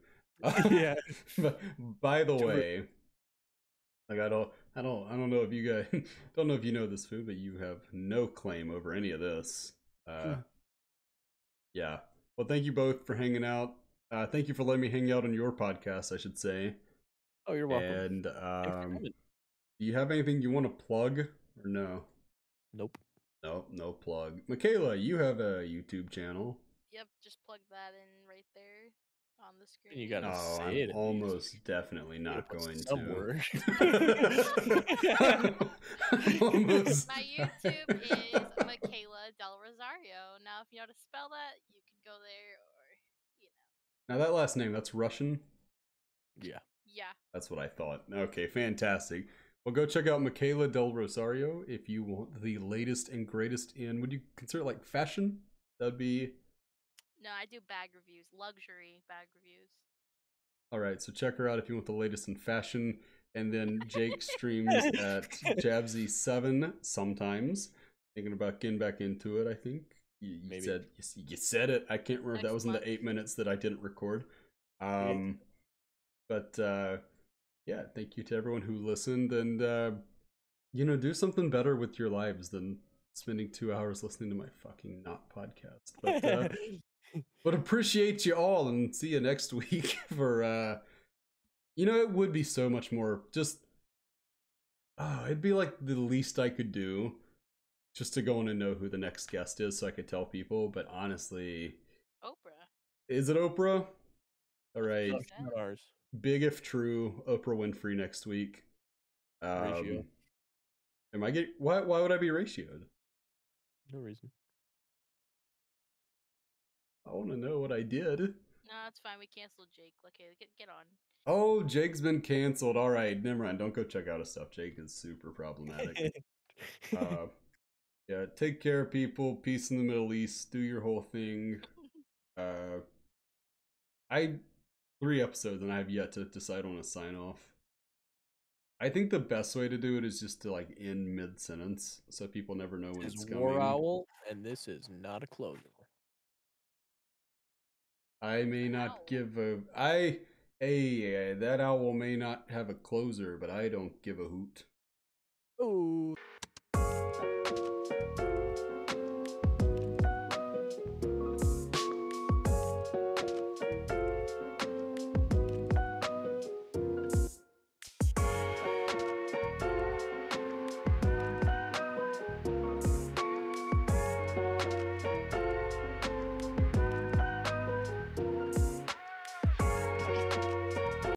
Yeah. But by the True. way, like I don't know if you guys don't know if you know this food, but you have no claim over any of this. Yeah. Well, thank you both for hanging out. Thank you for letting me hang out on your podcast, I should say. Oh, you're welcome. And Thanks for coming. do you have anything you want to plug or no? Nope. No plug. Mikayla, you have a YouTube channel. Yep, just plug that in right there on the screen. You gotta Oh, say I'm it at almost definitely You not gotta put going some to. word. I'm almost. My YouTube is Mikayla Del Rosario. Now, if you know how to spell that, you can go there Now that last name, that's Russian? Yeah. Yeah. That's what I thought. Okay, fantastic. Well, go check out Mikayla Del Rosario if you want the latest and greatest in, would you consider it like fashion? That'd be... No, I do bag reviews, luxury bag reviews. All right, so check her out if you want the latest in fashion. And then Jake streams at Jabbsy7 sometimes. Thinking about getting back into it, I think. You said it. I can't remember if that was in the 8 minutes that I didn't record. But yeah, thank you to everyone who listened. And, you know, do something better with your lives than spending 2 hours listening to my fucking not podcast. But, but appreciate you all and see you next week for, you know, it would be so much more just, it'd be like the least I could do just to go in and know who the next guest is so I could tell people. But honestly, Oprah. Is it Oprah? All right. Not ours. Big if true, Oprah Winfrey next week. Ratio. Am I getting, why would I be ratioed? No reason. I want to know what I did. No, it's fine. We canceled Jake. Okay, get on. Oh, Jake's been canceled. All right, never mind. Don't go check out his stuff. Jake is super problematic. Yeah, take care, people. Peace in the Middle East. Do your whole thing. I 3 episodes and I have yet to decide on a sign off. I think the best way to do it is just to like end mid sentence so people never know when it's coming. War Owl, and this is not a closer. I may not give a that owl may not have a closer, but I don't give a hoot. Oh.